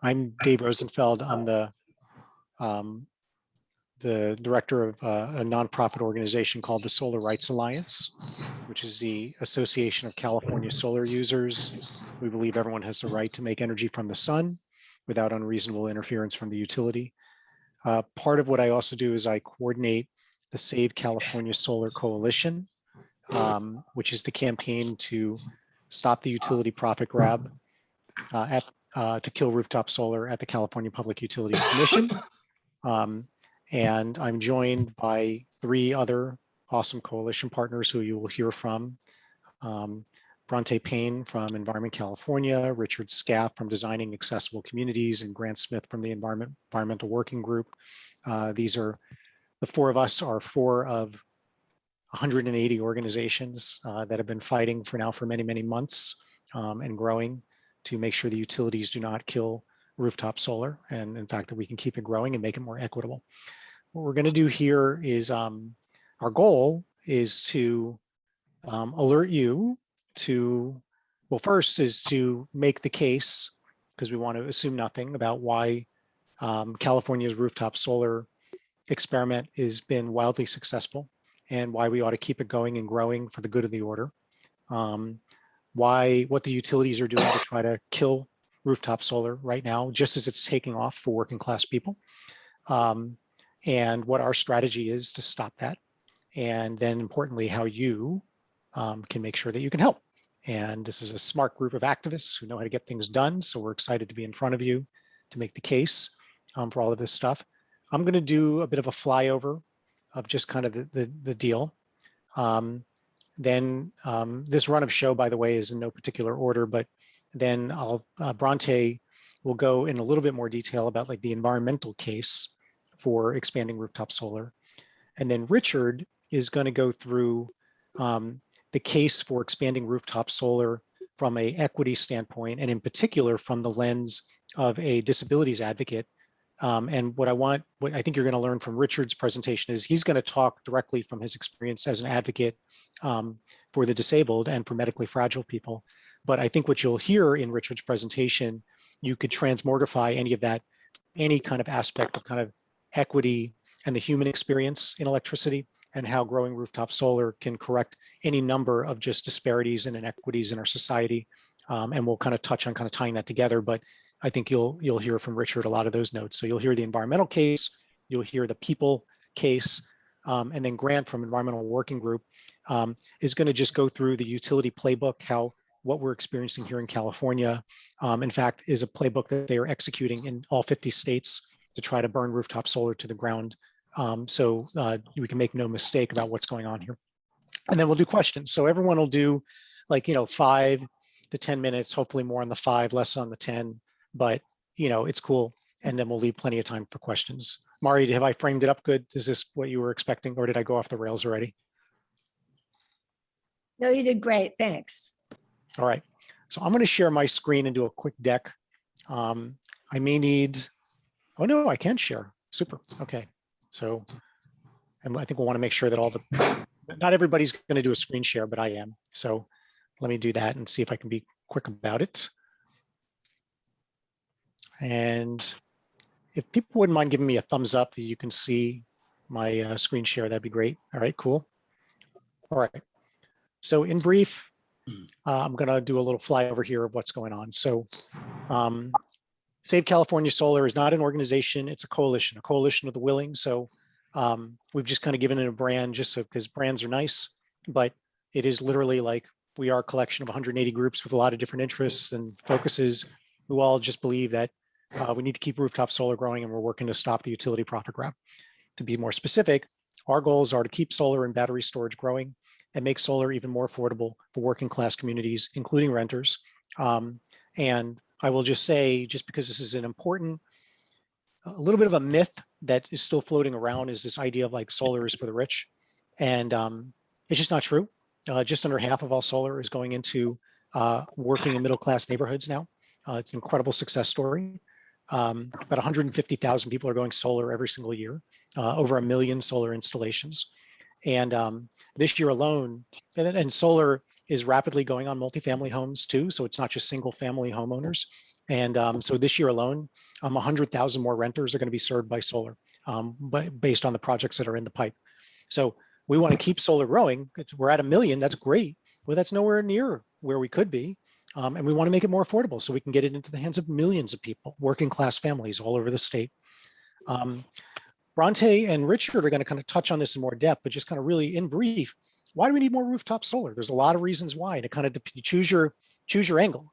I'm Dave Rosenfeld. I'm the director of a nonprofit organization called the Solar Rights Alliance, which is the Association of California Solar Users. We believe everyone has the right to make energy from the sun without unreasonable interference from the utility. Part of what I also do is I coordinate the Save California Solar Coalition, which is the campaign to stop the utility profit grab to kill rooftop solar at the California Public Utilities Commission. And I'm joined by 3 other awesome coalition partners who you will hear from. Bronte Payne from Environment California, Richard Scaff from Designing Accessible Communities, and Grant Smith from the Environmental Working Group. These are, the 4 of us are 4 of 180 organizations that have been fighting for many, many months and growing to make sure the utilities do not kill rooftop solar, and in fact that we can keep it growing and make it more equitable. What we're going to do here is our goal is to alert you to, well, first is to make the case, because we want to assume nothing about why California's rooftop solar experiment has been wildly successful and why we ought to keep it going and growing for the good of the order. What the utilities are doing to try to kill rooftop solar right now, just as it's taking off for working class people, and what our strategy is to stop that. And then importantly, how you can make sure that you can help. And this is a smart group of activists who know how to get things done. So we're excited to be in front of you to make the case for all of this stuff. I'm going to do a bit of a flyover of just kind of the deal. Then this run of show, by the way, is in no particular order, but then Bronte will go in a little bit more detail about like the environmental case for expanding rooftop solar. And then Richard is going to go through the case for expanding rooftop solar from an equity standpoint, and in particular from the lens of a disabilities advocate. And what I think you're going to learn from Richard's presentation is he's going to talk directly from his experience as an advocate for the disabled and for medically fragile people. But I think what you'll hear in Richard's presentation, you could transmogrify any of that, any kind of aspect of kind of equity and the human experience in electricity, and how growing rooftop solar can correct any number of just disparities and inequities in our society. And we'll kind of touch on kind of tying that together, but I think you'll hear from Richard a lot of those notes. So you'll hear the environmental case, you'll hear the people case, and then Grant from Environmental Working Group is going to just go through the utility playbook, what we're experiencing here in California, in fact, is a playbook that they are executing in all 50 states to try to burn rooftop solar to the ground. So we can make no mistake about what's going on here. And then we'll do questions. So everyone will do 5 to 10 minutes, hopefully more on the 5, less on the 10, but it's cool. And then we'll leave plenty of time for questions. Mari, have I framed it up good? Is this what you were expecting, or did I go off the rails already? No, you did great, thanks. All right, so I'm going to share my screen and do a quick deck. I may need, oh no, I can share, super, okay. So, and I think we'll want to make sure that not everybody's going to do a screen share, but I am. So let me do that and see if I can be quick about it. And if people wouldn't mind giving me a thumbs up that you can see my screen share, that'd be great. All right, cool. All right. So in brief, I'm going to do a little flyover here of what's going on. So Save California Solar is not an organization, it's a coalition of the willing. So we've just kind of given it a brand just so, because brands are nice, but it is literally like we are a collection of 180 groups with a lot of different interests and focuses who all just believe that we need to keep rooftop solar growing, and we're working to stop the utility profit grab. To be more specific, our goals are to keep solar and battery storage growing and make solar even more affordable for working class communities, including renters. And I will just say, just because this is an important, a little bit of a myth that is still floating around, is this idea of like solar is for the rich. And it's just not true. Just under half of all solar is going into working in middle-class neighborhoods now. It's an incredible success story. About 150,000 people are going solar every single year, over 1 million solar installations. And this year alone, and solar is rapidly going on multifamily homes too. So it's not just single family homeowners. And so this year alone, 100,000 more renters are going to be served by solar, based on the projects that are in the pipe. So we want to keep solar growing. We're at 1 million. That's great. Well, that's nowhere near where we could be. And we want to make it more affordable so we can get it into the hands of millions of people, working class families all over the state. Bronte and Richard are going to kind of touch on this in more depth, but just kind of really in brief, why do we need more rooftop solar? There's a lot of reasons why. To kind of choose your angle.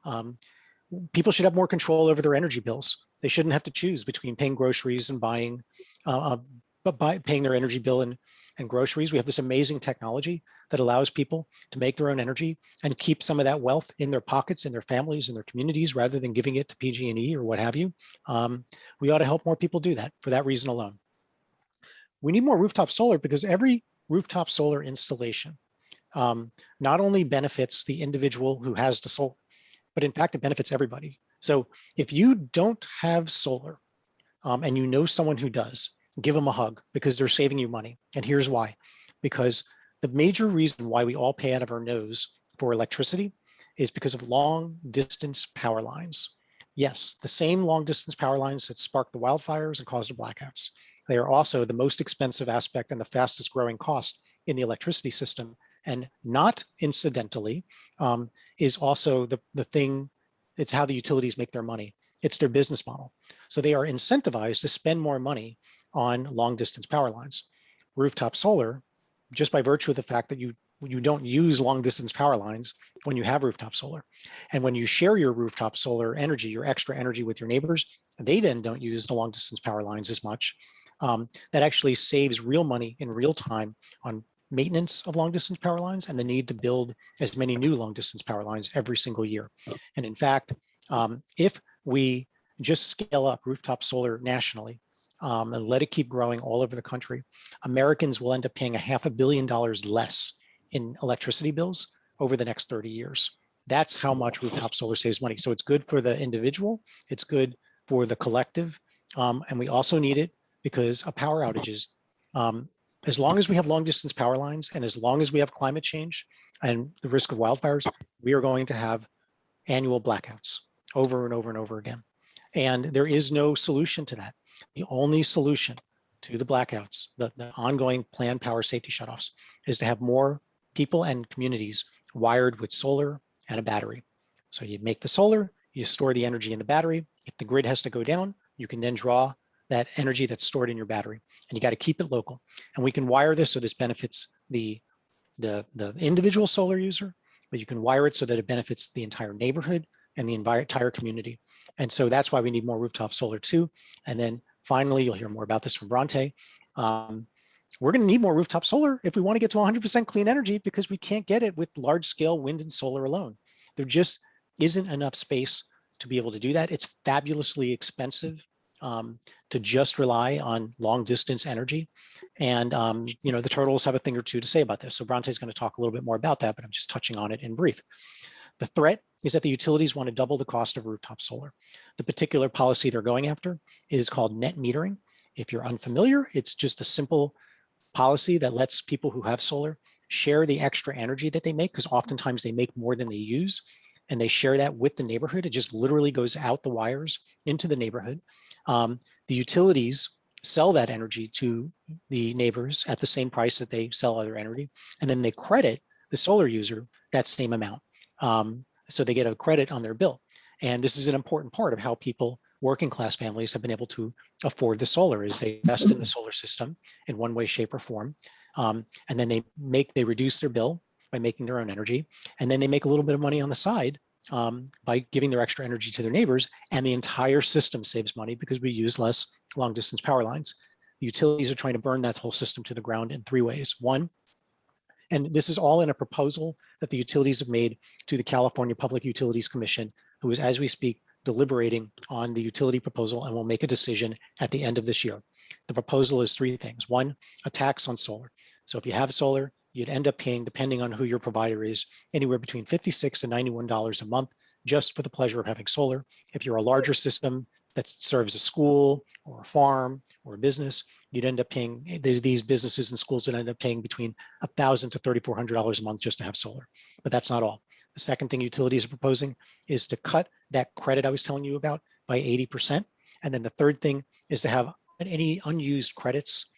People should have more control over their energy bills. They shouldn't have to choose between paying groceries and buying, paying their energy bill and groceries. We have this amazing technology that allows people to make their own energy and keep some of that wealth in their pockets, in their families, in their communities, rather than giving it to PG&E or what have you. We ought to help more people do that for that reason alone. We need more rooftop solar because every rooftop solar installation not only benefits the individual who has the solar, but in fact, it benefits everybody. So if you don't have solar and you know someone who does, give them a hug because they're saving you money. And here's why. Because the major reason why we all pay out of our nose for electricity is because of long distance power lines. Yes, the same long distance power lines that sparked the wildfires and caused the blackouts. They are also the most expensive aspect and the fastest growing cost in the electricity system. And not incidentally, is also the thing, it's how the utilities make their money. It's their business model. So they are incentivized to spend more money on long distance power lines. Rooftop solar, just by virtue of the fact that you don't use long distance power lines when you have rooftop solar. And when you share your rooftop solar energy, your extra energy with your neighbors, they then don't use the long distance power lines as much. That actually saves real money in real time on maintenance of long distance power lines and the need to build as many new long distance power lines every single year. And in fact, if we just scale up rooftop solar nationally and let it keep growing all over the country, Americans will end up paying $500 million less in electricity bills over the next 30 years. That's how much rooftop solar saves money. So it's good for the individual, it's good for the collective, and we also need it because of power outages. As long as we have long distance power lines and as long as we have climate change and the risk of wildfires, we are going to have annual blackouts over and over and over again. And there is no solution to that. The only solution to the blackouts, the ongoing planned power safety shutoffs, is to have more people and communities wired with solar and a battery. So you make the solar, you store the energy in the battery. If the grid has to go down, you can then draw that energy that's stored in your battery, and you got to keep it local. And we can wire this so this benefits the individual solar user, but you can wire it so that it benefits the entire neighborhood and the entire community. And so that's why we need more rooftop solar too. And then finally, you'll hear more about this from Bronte. We're going to need more rooftop solar if we want to get to 100% clean energy, because we can't get it with large scale wind and solar alone. There just isn't enough space to be able to do that. It's fabulously expensive to just rely on long distance energy. And, the turtles have a thing or two to say about this. So Bronte is going to talk a little bit more about that, but I'm just touching on it in brief. The threat is that the utilities want to double the cost of rooftop solar. The particular policy they're going after is called net metering. If you're unfamiliar, it's just a simple policy that lets people who have solar share the extra energy that they make, because oftentimes they make more than they use, and they share that with the neighborhood. It just literally goes out the wires into the neighborhood. The utilities sell that energy to the neighbors at the same price that they sell other energy, and then they credit the solar user that same amount. So they get a credit on their bill. And this is an important part of how people, working class families, have been able to afford the solar, is they invest in the solar system in one way, shape, or form. And then they reduce their bill by making their own energy. And then they make a little bit of money on the side by giving their extra energy to their neighbors, and the entire system saves money because we use less long distance power lines. The utilities are trying to burn that whole system to the ground in 3 ways. One, and this is all in a proposal that the utilities have made to the California Public Utilities Commission, who is, as we speak, deliberating on the utility proposal and will make a decision at the end of this year. The proposal is 3 things. One, a tax on solar. So if you have solar, you'd end up paying, depending on who your provider is, anywhere between $56 and $91 a month just for the pleasure of having solar. If you're a larger system that serves a school or a farm or a business, you'd end up paying, these businesses and schools would end up paying between $1,000 to $3,400 a month just to have solar. But that's not all. The second thing utilities are proposing is to cut that credit I was telling you about by 80%. And then the third thing is to have any unused credits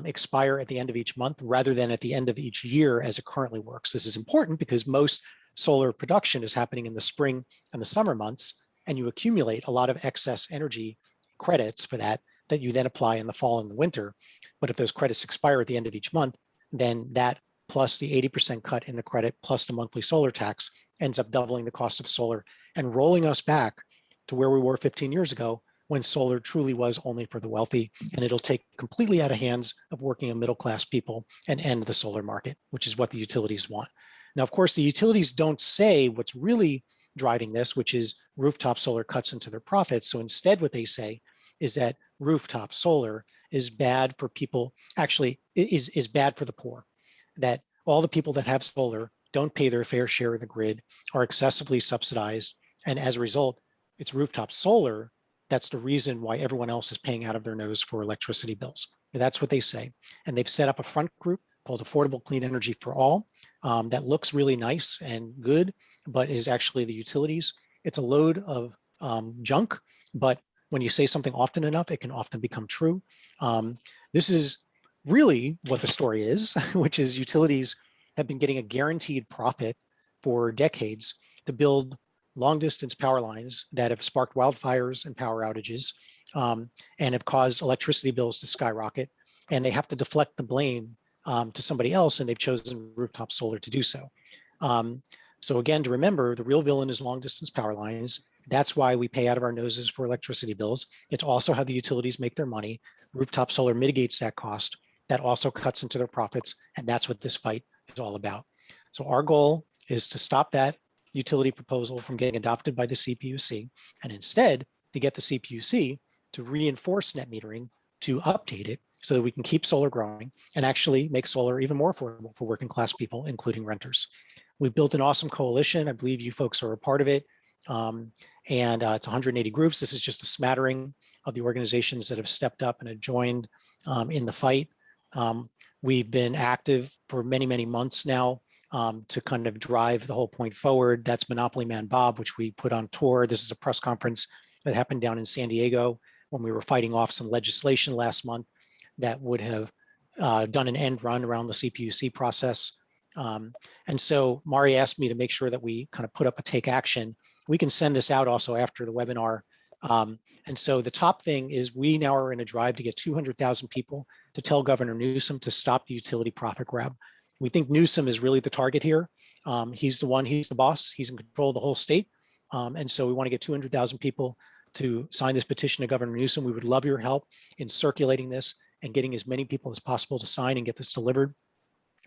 expire at the end of each month rather than at the end of each year as it currently works. This is important because most solar production is happening in the spring and the summer months, and you accumulate a lot of excess energy credits for that you then apply in the fall and the winter. But if those credits expire at the end of each month, then that plus the 80% cut in the credit plus the monthly solar tax ends up doubling the cost of solar and rolling us back to where we were 15 years ago when solar truly was only for the wealthy, and it'll take completely out of hands of working and middle class people and end the solar market, which is what the utilities want. Now, of course, the utilities don't say what's really driving this, which is rooftop solar cuts into their profits. So instead, what they say is that rooftop solar is bad for people, actually is bad for the poor, that all the people that have solar don't pay their fair share of the grid, are excessively subsidized, and as a result, it's rooftop solar that's the reason why everyone else is paying out of their nose for electricity bills. That's what they say. And they've set up a front group called Affordable Clean Energy for All that looks really nice and good, but is actually the utilities. It's a load of junk, but when you say something often enough, it can often become true. This is really what the story is, which is utilities have been getting a guaranteed profit for decades to build long distance power lines that have sparked wildfires and power outages and have caused electricity bills to skyrocket. And they have to deflect the blame to somebody else, and they've chosen rooftop solar to do so. So again, to remember, the real villain is long distance power lines. That's why we pay out of our noses for electricity bills. It's also how the utilities make their money. Rooftop solar mitigates that cost. That also cuts into their profits. And that's what this fight is all about. So our goal is to stop that utility proposal from getting adopted by the CPUC, and instead to get the CPUC to reinforce net metering, to update it so that we can keep solar growing and actually make solar even more affordable for working class people, including renters. We've built an awesome coalition. I believe you folks are a part of it. It's 180 groups. This is just a smattering of the organizations that have stepped up and have joined in the fight. We've been active for many, many months now to kind of drive the whole point forward. That's Monopoly Man Bob, which we put on tour. This is a press conference that happened down in San Diego when we were fighting off some legislation last month that would have done an end run around the CPUC process. And so Mari asked me to make sure that we kind of put up a take action. We can send this out also after the webinar. And so the top thing is we now are in a drive to get 200,000 people to tell Governor Newsom to stop the utility profit grab. We think Newsom is really the target here. He's the one, he's the boss, he's in control of the whole state. And so we want to get 200,000 people to sign this petition to Governor Newsom. We would love your help in circulating this and getting as many people as possible to sign and get this delivered.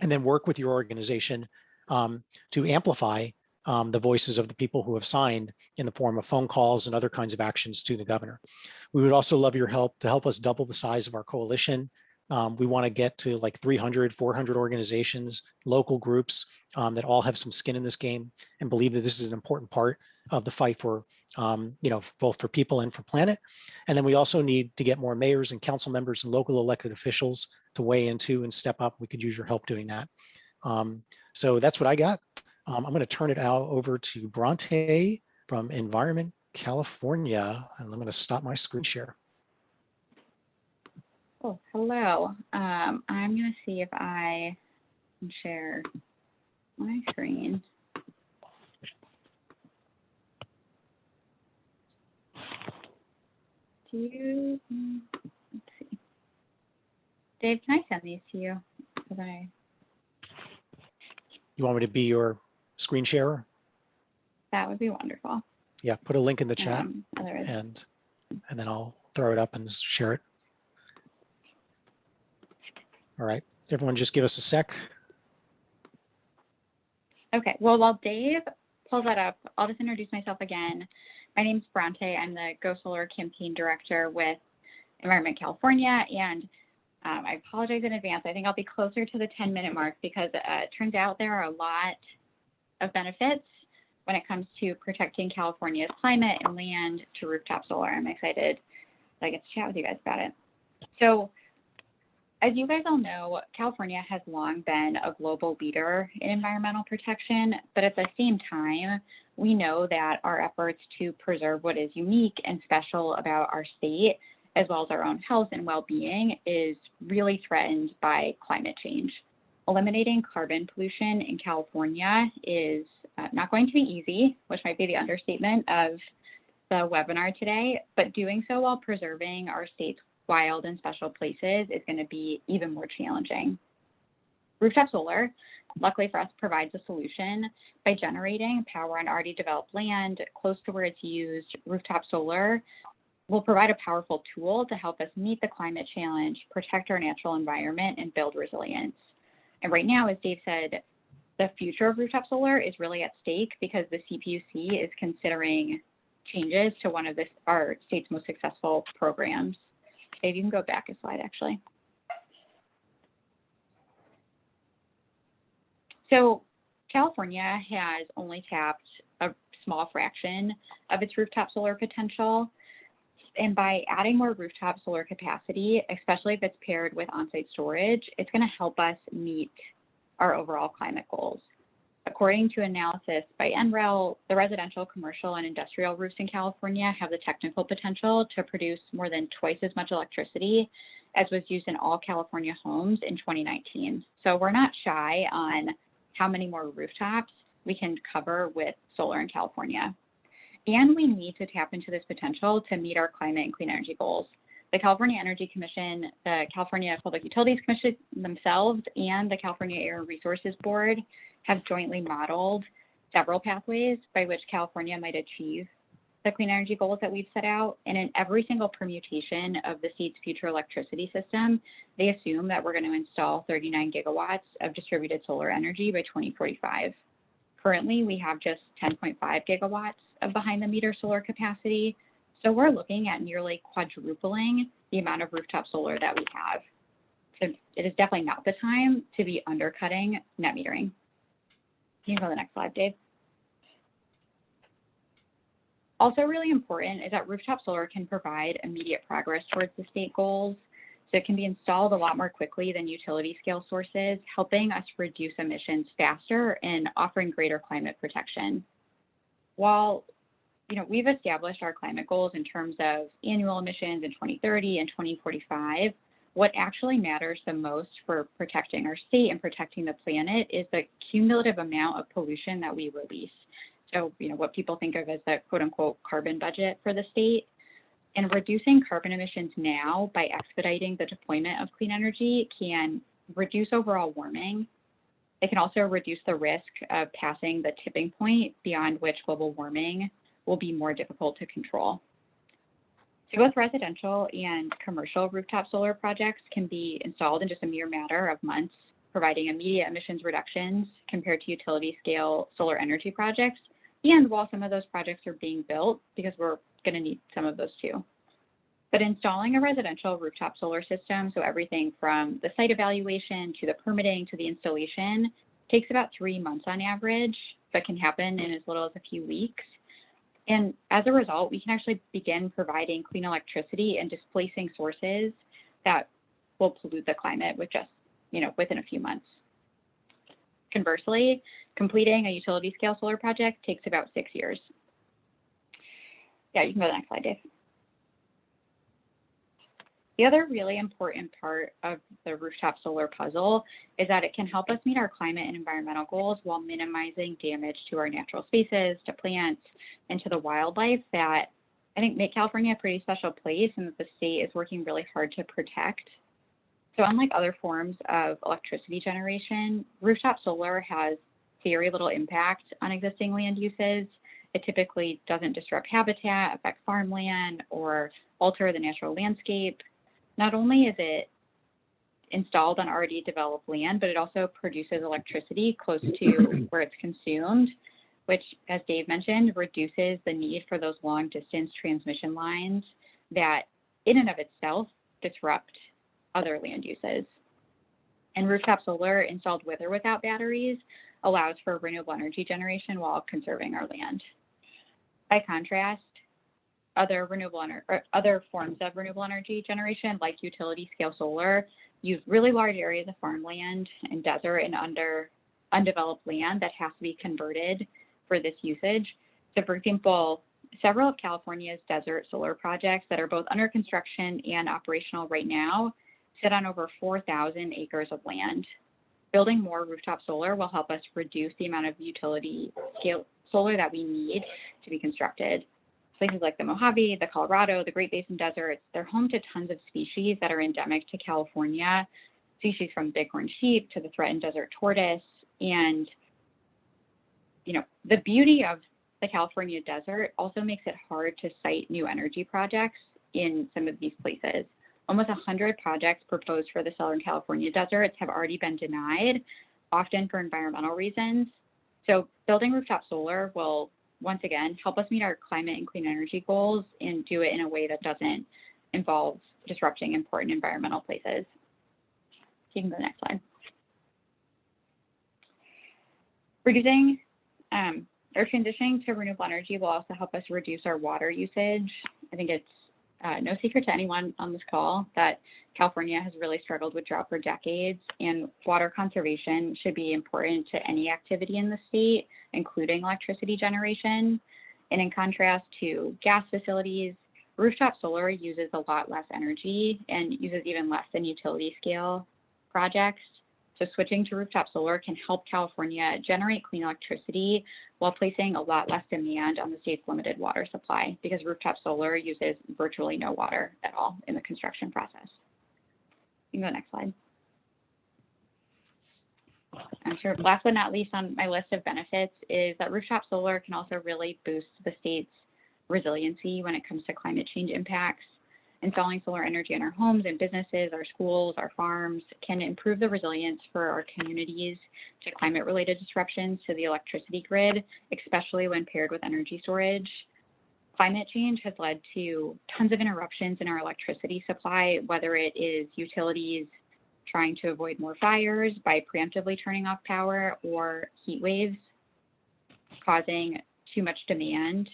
And then work with your organization to amplify the voices of the people who have signed in the form of phone calls and other kinds of actions to the governor. We would also love your help to help us double the size of our coalition. We want to get to like 300, 400 organizations, local groups that all have some skin in this game and believe that this is an important part of the fight for, both for people and for planet. And then we also need to get more mayors and council members and local elected officials to weigh into and step up. We could use your help doing that. So that's what I got. I'm going to turn it out over to Bronte from Environment California, and I'm going to stop my screen share. Oh, hello. I'm going to see if I can share my screen. Let's see. Dave, can I send these to you? You want me to be your screen sharer? That would be wonderful. Yeah, put a link in the chat Otherwise. and then I'll throw it up and share it. All right, everyone just give us a sec. Okay, well, while Dave pulls that up, I'll just introduce myself again. My name's Bronte. I'm the Go Solar Campaign Director with Environment California, and I apologize in advance. I think I'll be closer to the 10-minute mark because it turns out there are a lot of benefits when it comes to protecting California's climate and land to rooftop solar. I'm excited that I get to chat with you guys about it. So As you guys all know, California has long been a global leader in environmental protection, but at the same time, we know that our efforts to preserve what is unique and special about our state, as well as our own health and well-being, is really threatened by climate change. Eliminating carbon pollution in California is not going to be easy, which might be the understatement of the webinar today, but doing so while preserving our state's wild and special places is going to be even more challenging. Rooftop solar, luckily for us, provides a solution by generating power on already developed land close to where it's used. Rooftop solar will provide a powerful tool to help us meet the climate challenge, protect our natural environment, and build resilience. And right now, as Dave said, the future of rooftop solar is really at stake because the CPUC is considering changes to one of our state's most successful programs. Dave, you can go back a slide, actually. So California has only tapped a small fraction of its rooftop solar potential. And by adding more rooftop solar capacity, especially if it's paired with on-site storage, it's going to help us meet our overall climate goals. According to analysis by NREL, the residential, commercial, and industrial roofs in California have the technical potential to produce more than twice as much electricity as was used in all California homes in 2019. So we're not shy on how many more rooftops we can cover with solar in California. And we need to tap into this potential to meet our climate and clean energy goals. The California Energy Commission, the California Public Utilities Commission themselves, and the California Air Resources Board have jointly modeled several pathways by which California might achieve the clean energy goals that we've set out. And in every single permutation of the state's future electricity system, they assume that we're going to install 39 gigawatts of distributed solar energy by 2045. Currently, we have just 10.5 gigawatts of behind-the-meter solar capacity. So we're looking at nearly quadrupling the amount of rooftop solar that we have. So it is definitely not the time to be undercutting net metering. You can go to the next slide, Dave. Also really important is that rooftop solar can provide immediate progress towards the state goals. So it can be installed a lot more quickly than utility scale sources, helping us reduce emissions faster and offering greater climate protection. While we've established our climate goals in terms of annual emissions in 2030 and 2045, what actually matters the most for protecting our state and protecting the planet is the cumulative amount of pollution that we release. So, what people think of as the quote unquote carbon budget for the state. And reducing carbon emissions now by expediting the deployment of clean energy can reduce overall warming. It can also reduce the risk of passing the tipping point beyond which global warming will be more difficult to control. So both residential and commercial rooftop solar projects can be installed in just a mere matter of months, providing immediate emissions reductions compared to utility scale solar energy projects. And while some of those projects are being built, because we're going to need some of those too. But installing a residential rooftop solar system, so everything from the site evaluation to the permitting to the installation, takes about 3 months on average, but can happen in as little as a few weeks. And as a result, we can actually begin providing clean electricity and displacing sources that will pollute the climate with just, within a few months. Conversely, completing a utility scale solar project takes about 6 years. Yeah, you can go to the next slide, Dave. The other really important part of the rooftop solar puzzle is that it can help us meet our climate and environmental goals while minimizing damage to our natural spaces, to plants, and to the wildlife that I think make California a pretty special place and that the state is working really hard to protect. So unlike other forms of electricity generation, rooftop solar has very little impact on existing land uses. It typically doesn't disrupt habitat, affect farmland, or alter the natural landscape. Not only is it installed on already developed land, but it also produces electricity close to where it's consumed, which, as Dave mentioned, reduces the need for those long distance transmission lines that in and of itself disrupt other land uses. And rooftop solar installed with or without batteries allows for renewable energy generation while conserving our land. By contrast, other other forms of renewable energy generation, like utility scale solar, use really large areas of farmland and desert and undeveloped land that has to be converted for this usage. So for example, several of California's desert solar projects that are both under construction and operational right now sit on over 4,000 acres of land. Building more rooftop solar will help us reduce the amount of utility scale solar that we need to be constructed. Places like the Mojave, the Colorado, the Great Basin deserts, they're home to tons of species that are endemic to California, species from bighorn sheep to the threatened desert tortoise. And, you know, the beauty of the California desert also makes it hard to site new energy projects in some of these places. Almost 100 projects proposed for the Southern California deserts have already been denied, often for environmental reasons. So building rooftop solar will, once again, help us meet our climate and clean energy goals and do it in a way that doesn't involve disrupting important environmental places. You can go to the next slide. Reducing or transitioning to renewable energy will also help us reduce our water usage. I think it's no secret to anyone on this call that California has really struggled with drought for decades, and water conservation should be important to any activity in the state, including electricity generation. And in contrast to gas facilities, rooftop solar uses a lot less energy and uses even less than utility scale projects. So switching to rooftop solar can help California generate clean electricity while placing a lot less demand on the state's limited water supply, because rooftop solar uses virtually no water at all in the construction process. You can go next slide. I'm sure last but not least on my list of benefits is that rooftop solar can also really boost the state's resiliency when it comes to climate change impacts. Installing solar energy in our homes and businesses, our schools, our farms can improve the resilience for our communities to climate-related disruptions to the electricity grid, especially when paired with energy storage. Climate change has led to tons of interruptions in our electricity supply, whether it is utilities trying to avoid more fires by preemptively turning off power, or heat waves causing too much demand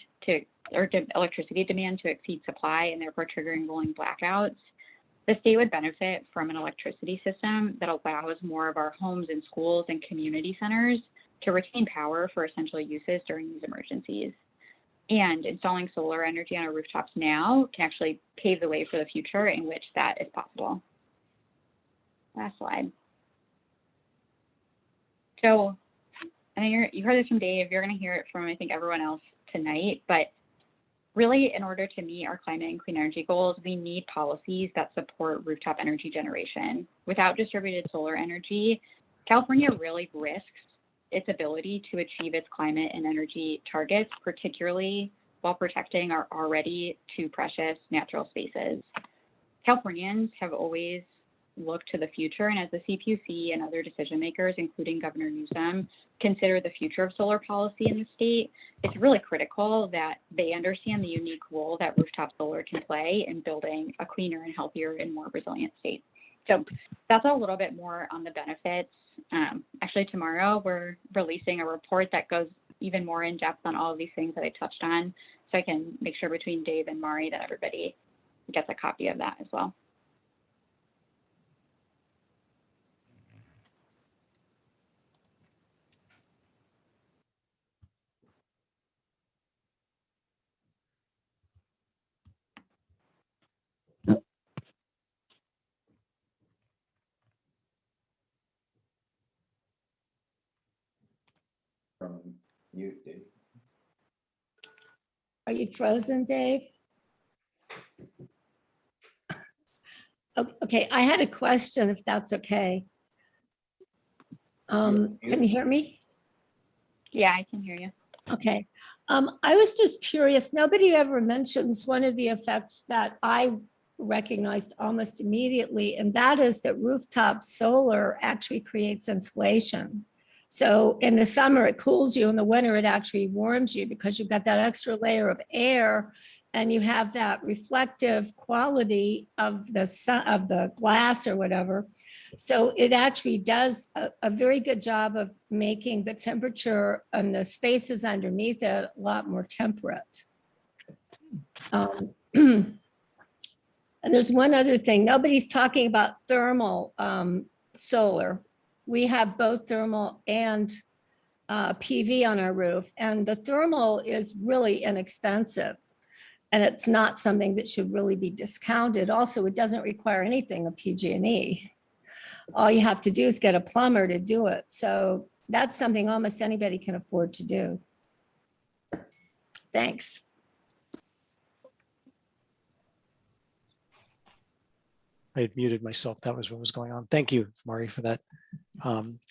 or electricity demand to exceed supply and therefore triggering rolling blackouts. The state would benefit from an electricity system that allows more of our homes and schools and community centers to retain power for essential uses during these emergencies. And installing solar energy on our rooftops now can actually pave the way for the future in which that is possible. Last slide. So I think you heard this from Dave, you're going to hear it from, I think, everyone else tonight, but really, in order to meet our climate and clean energy goals, we need policies that support rooftop energy generation. Without distributed solar energy, California really risks its ability to achieve its climate and energy targets, particularly while protecting our already too precious natural spaces. Californians have always look to the future, and as the CPUC and other decision makers, including Governor Newsom, consider the future of solar policy in the state, it's really critical that they understand the unique role that rooftop solar can play in building a cleaner and healthier and more resilient state. So that's a little bit more on the benefits. Actually, tomorrow we're releasing a report that goes even more in depth on all of these things that I touched on, so I can make sure between Dave and Mari that everybody gets a copy of that as well. From you, Dave. Are you frozen, Dave? Okay, I had a question, if that's okay. Can you hear me? Yeah, I can hear you. Okay. I was just curious, nobody ever mentions one of the effects that I recognized almost immediately, and that is that rooftop solar actually creates insulation. So in the summer, it cools you. In the winter, it actually warms you because you've got that extra layer of air, and you have that reflective quality of the sun, of the glass or whatever. So it actually does a very good job of making the temperature and the spaces underneath it a lot more temperate. And there's one other thing. Nobody's talking about thermal solar. We have both thermal and PV on our roof, and the thermal is really inexpensive. And it's not something that should really be discounted. Also, it doesn't require anything of PG&E. All you have to do is get a plumber to do it. So that's something almost anybody can afford to do. Thanks. I had muted myself. That was what was going on. Thank you, Mari, for that.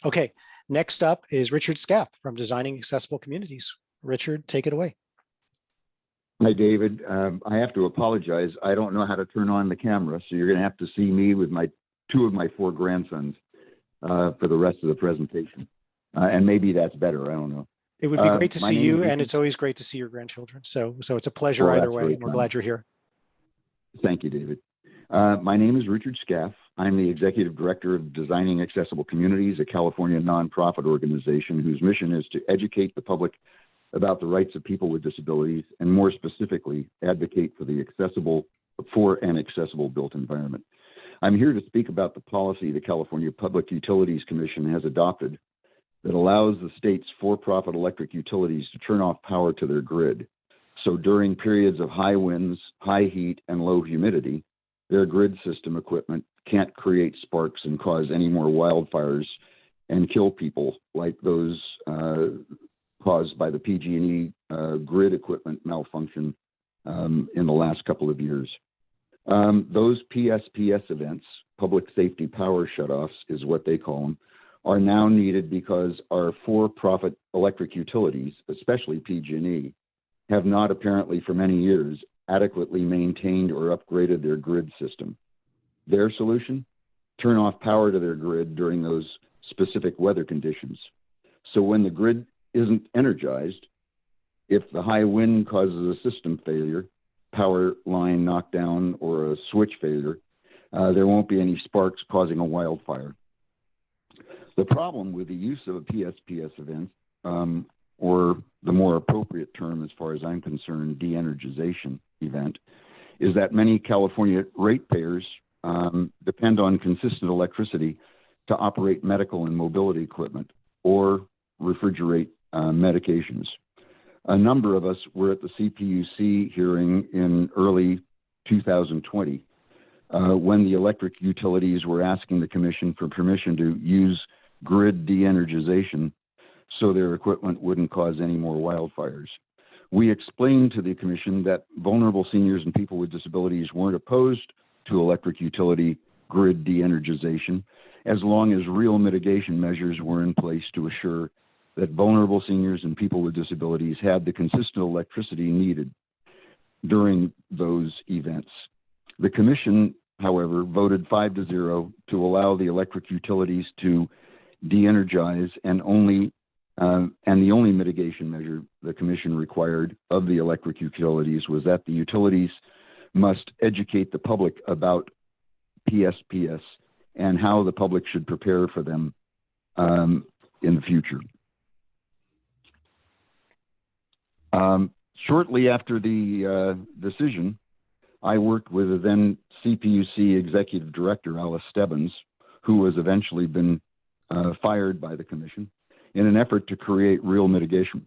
Okay, next up is Richard Scaff from Designing Accessible Communities. Richard, take it away. Hi, David. I have to apologize. I don't know how to turn on the camera, so you're going to have to see me with two of my 4 grandsons for the rest of the presentation. And maybe that's better. I don't know. It would be great to my see name you, is and it's always great to see your grandchildren. So it's a pleasure Well, either that's way, very and we're kind. glad you're here. Thank you, David. My name is Richard Scaff. I'm the Executive Director of Designing Accessible Communities, a California nonprofit organization whose mission is to educate the public about the rights of people with disabilities, and more specifically, advocate for an accessible built environment. I'm here to speak about the policy the California Public Utilities Commission has adopted that allows the state's for-profit electric utilities to turn off power to their grid. So during periods of high winds, high heat, and low humidity, their grid system equipment can't create sparks and cause any more wildfires and kill people like those caused by the PG&E grid equipment malfunction in the last couple of years. Those PSPS events, public safety power shutoffs is what they call them, are now needed because our for-profit electric utilities, especially PG&E, have not apparently for many years adequately maintained or upgraded their grid system. Their solution? Turn off power to their grid during those specific weather conditions. So when the grid isn't energized, if the high wind causes a system failure, power line knockdown, or a switch failure, there won't be any sparks causing a wildfire. The problem with the use of a PSPS event, or the more appropriate term as far as I'm concerned, de-energization event, is that many California ratepayers depend on consistent electricity to operate medical and mobility equipment or refrigerate medications. A number of us were at the CPUC hearing in early 2020 when the electric utilities were asking the commission for permission to use grid de-energization so their equipment wouldn't cause any more wildfires. We explained to the commission that vulnerable seniors and people with disabilities weren't opposed to electric utility grid de-energization as long as real mitigation measures were in place to assure that vulnerable seniors and people with disabilities had the consistent electricity needed during those events. The commission, however, voted 5-0 to allow the electric utilities to de-energize, and the only mitigation measure the commission required of the electric utilities was that the utilities must educate the public about PSPS and how the public should prepare for them in the future. Shortly after the decision, I worked with the then CPUC Executive Director, Alice Stebbins, who was eventually been fired by the commission, in an effort to create real mitigation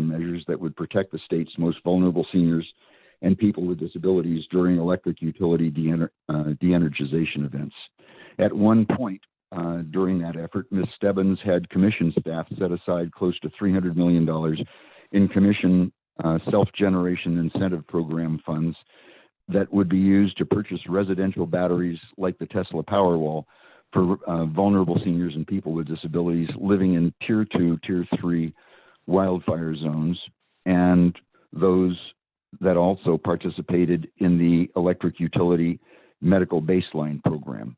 measures that would protect the state's most vulnerable seniors and people with disabilities during electric utility de-energization events. At one point during that effort, Ms. Stebbins had commission staff set aside close to $300 million in commission self-generation incentive program funds that would be used to purchase residential batteries like the Tesla Powerwall for vulnerable seniors and people with disabilities living in Tier 2, Tier 3 wildfire zones, and those that also participated in the electric utility medical baseline program.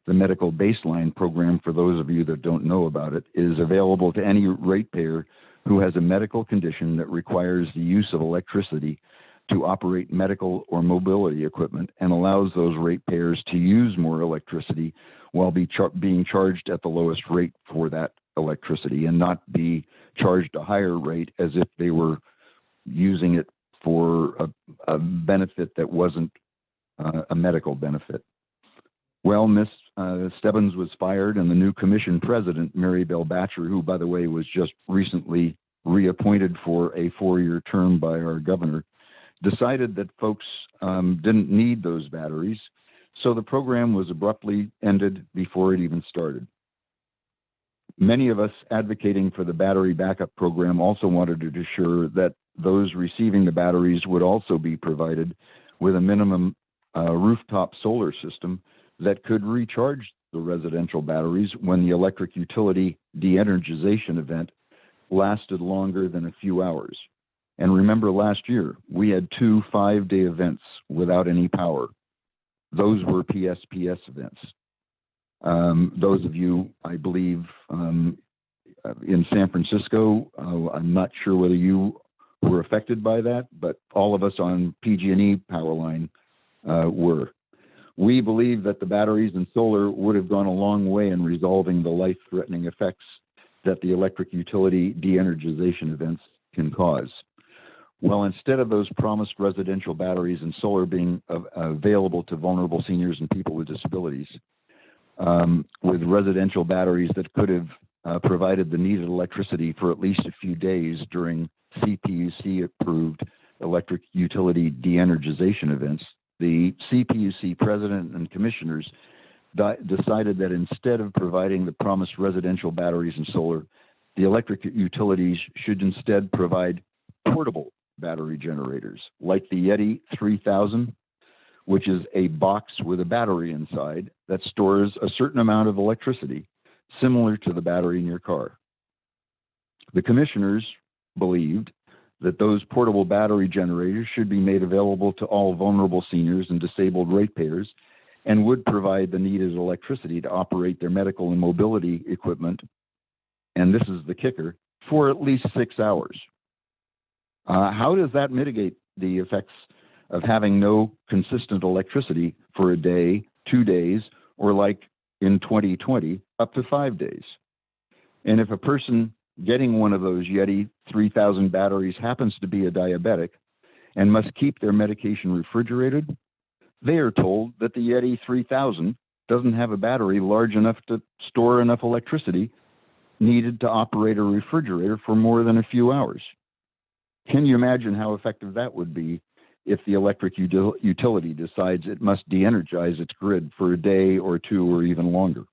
The medical baseline program, for those of you that don't know about it, is available to any ratepayer who has a medical condition that requires the use of electricity to operate medical or mobility equipment, and allows those ratepayers to use more electricity while being charged at the lowest rate for that electricity, and not be charged a higher rate as if they were using it for a benefit that wasn't a medical benefit. Well, Miss Stebbins was fired, and the new commission president, Mary Bell Batcher, who, by the way, was just recently reappointed for a 4-year term by our governor, decided that folks didn't need those batteries, so the program was abruptly ended before it even started. Many of us advocating for the battery backup program also wanted to ensure that those receiving the batteries would also be provided with a minimum rooftop solar system that could recharge the residential batteries when the electric utility de-energization event lasted longer than a few hours. And remember, last year, we had 2 5-day events without any power. Those were PSPS events. Those of you, I believe, in San Francisco, I'm not sure whether you were affected by that, but all of us on PG&E power line were. We believe that the batteries and solar would have gone a long way in resolving the life-threatening effects that the electric utility de-energization events can cause. Well, instead of those promised residential batteries and solar being available to vulnerable seniors and people with disabilities, with residential batteries that could have provided the needed electricity for at least a few days during CPUC-approved electric utility de-energization events, the CPUC president and commissioners decided that instead of providing the promised residential batteries and solar, the electric utilities should instead provide portable battery generators like the Yeti 3000, which is a box with a battery inside that stores a certain amount of electricity, similar to the battery in your car. The commissioners believed that those portable battery generators should be made available to all vulnerable seniors and disabled ratepayers and would provide the needed electricity to operate their medical and mobility equipment, and this is the kicker, for at least 6 hours. How does that mitigate the effects of having no consistent electricity for a day, 2 days, or like in 2020, up to 5 days? And if a person getting one of those Yeti 3000 batteries happens to be a diabetic and must keep their medication refrigerated, they are told that the Yeti 3000 doesn't have a battery large enough to store enough electricity needed to operate a refrigerator for more than a few hours. Can you imagine how effective that would be if the electric utility decides it must de-energize its grid for a day or 2 or even longer?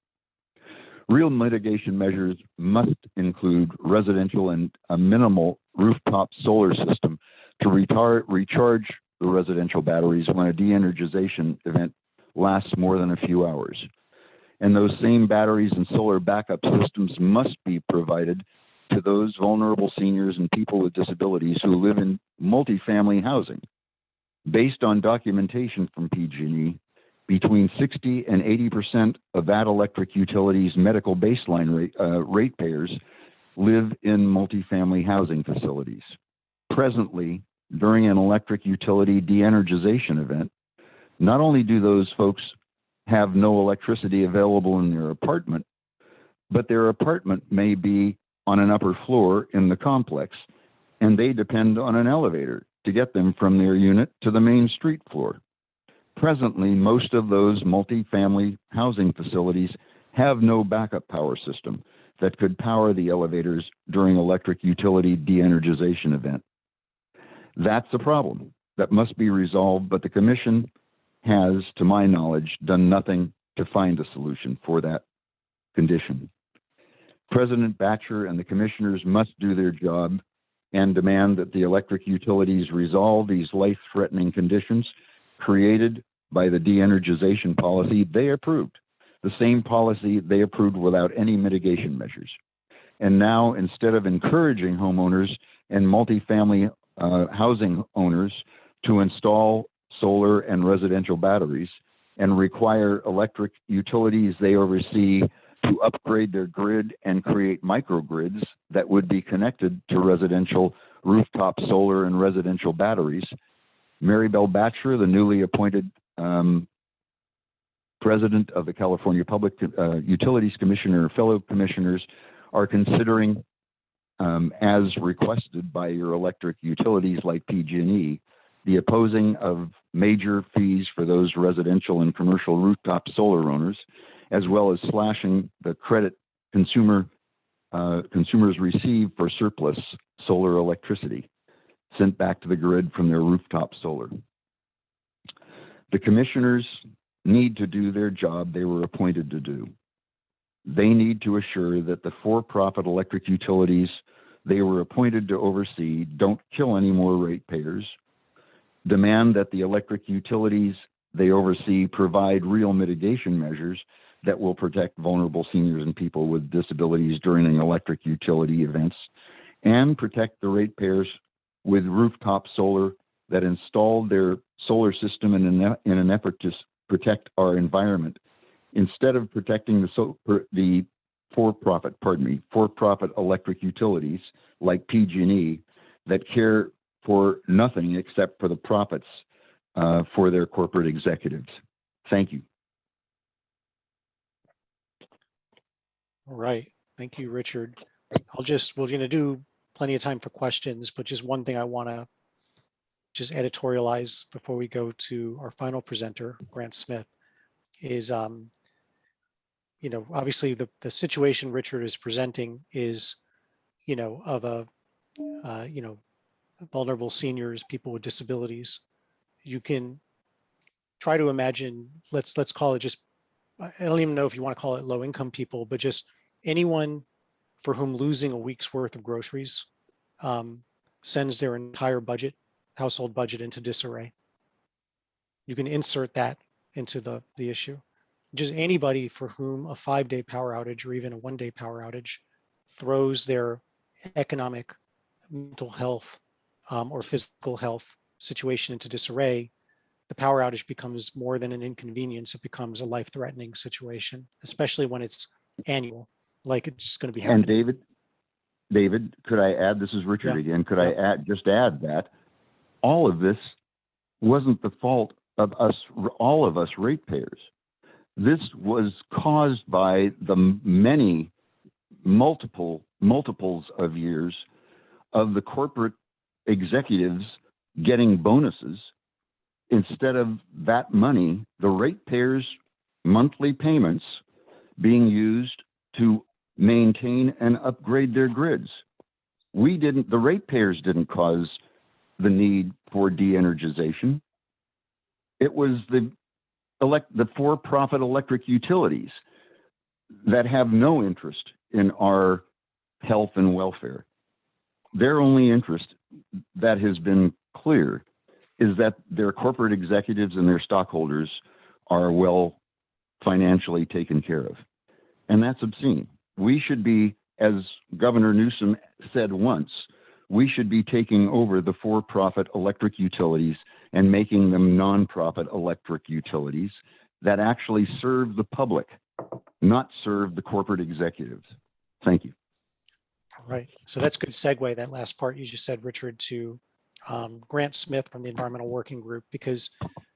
Real mitigation measures must include residential and a minimal rooftop solar system to recharge the residential batteries when a de-energization event lasts more than a few hours. And those same batteries and solar backup systems must be provided to those vulnerable seniors and people with disabilities who live in multifamily housing. Based on documentation from PG&E, between 60 and 80% of that electric utility's medical baseline ratepayers live in multifamily housing facilities. Presently, during an electric utility de-energization event, not only do those folks have no electricity available in their apartment, but their apartment may be on an upper floor in the complex, and they depend on an elevator to get them from their unit to the main street floor. Presently, most of those multifamily housing facilities have no backup power system that could power the elevators during electric utility de-energization event. That's a problem that must be resolved, but the Commission has, to my knowledge, done nothing to find a solution for that condition. President Batcher and the commissioners must do their job and demand that the electric utilities resolve these life-threatening conditions created by the de-energization policy they approved, the same policy they approved without any mitigation measures. And now, instead of encouraging homeowners and multifamily housing owners to install solar and residential batteries and require electric utilities they oversee to upgrade their grid and create microgrids that would be connected to residential rooftop solar and residential batteries, Mary Bell Batcher, the newly appointed president of the California Public Utilities Commission, and fellow commissioners are considering as requested by your electric utilities like PG&E, the opposing of major fees for those residential and commercial rooftop solar owners, as well as slashing the credit consumers receive for surplus solar electricity sent back to the grid from their rooftop solar. The commissioners need to do their job they were appointed to do. They need to assure that the for-profit electric utilities they were appointed to oversee don't kill any more ratepayers, demand that the electric utilities they oversee provide real mitigation measures that will protect vulnerable seniors and people with disabilities during electric utility events, and protect the ratepayers with rooftop solar that installed their solar system in an effort to protect our environment, instead of protecting the for-profit electric utilities like PG&E that care for nothing except for the profits for their corporate executives. Thank you. All right. Thank you, Richard. We're going to do plenty of time for questions, but just one thing I want to just editorialize before we go to our final presenter, Grant Smith, is, obviously the situation Richard is presenting is, of a, vulnerable seniors, people with disabilities. You can try to imagine, let's call it just, I don't even know if you want to call it low income people, but just anyone for whom losing a week's worth of groceries sends their entire household budget into disarray. You can insert that into the issue. Just anybody for whom a 5-day power outage or even a 1-day power outage throws their economic, mental health, or physical health situation into disarray, the power outage becomes more than an inconvenience. It becomes a life-threatening situation, especially when it's annual, like it's just going to be happening. And David, could I add, this is Richard again, could I add that all of this wasn't the fault of all of us ratepayers. This was caused by the multiples of years of the corporate executives getting bonuses. Instead of that money, the ratepayers' monthly payments being used to maintain and upgrade their grids. The ratepayers didn't cause the need for de-energization. It was the for-profit electric utilities that have no interest in our health and welfare. Their only interest, that has been clear, is that their corporate executives and their stockholders are well financially taken care of. And that's obscene. We should be, as Governor Newsom said once, we should be taking over the for-profit electric utilities and making them non-profit electric utilities that actually serve the public, not serve the corporate executives. Thank you. All right. So that's a good segue, that last part you just said, Richard, to Grant Smith from the Environmental Working Group, because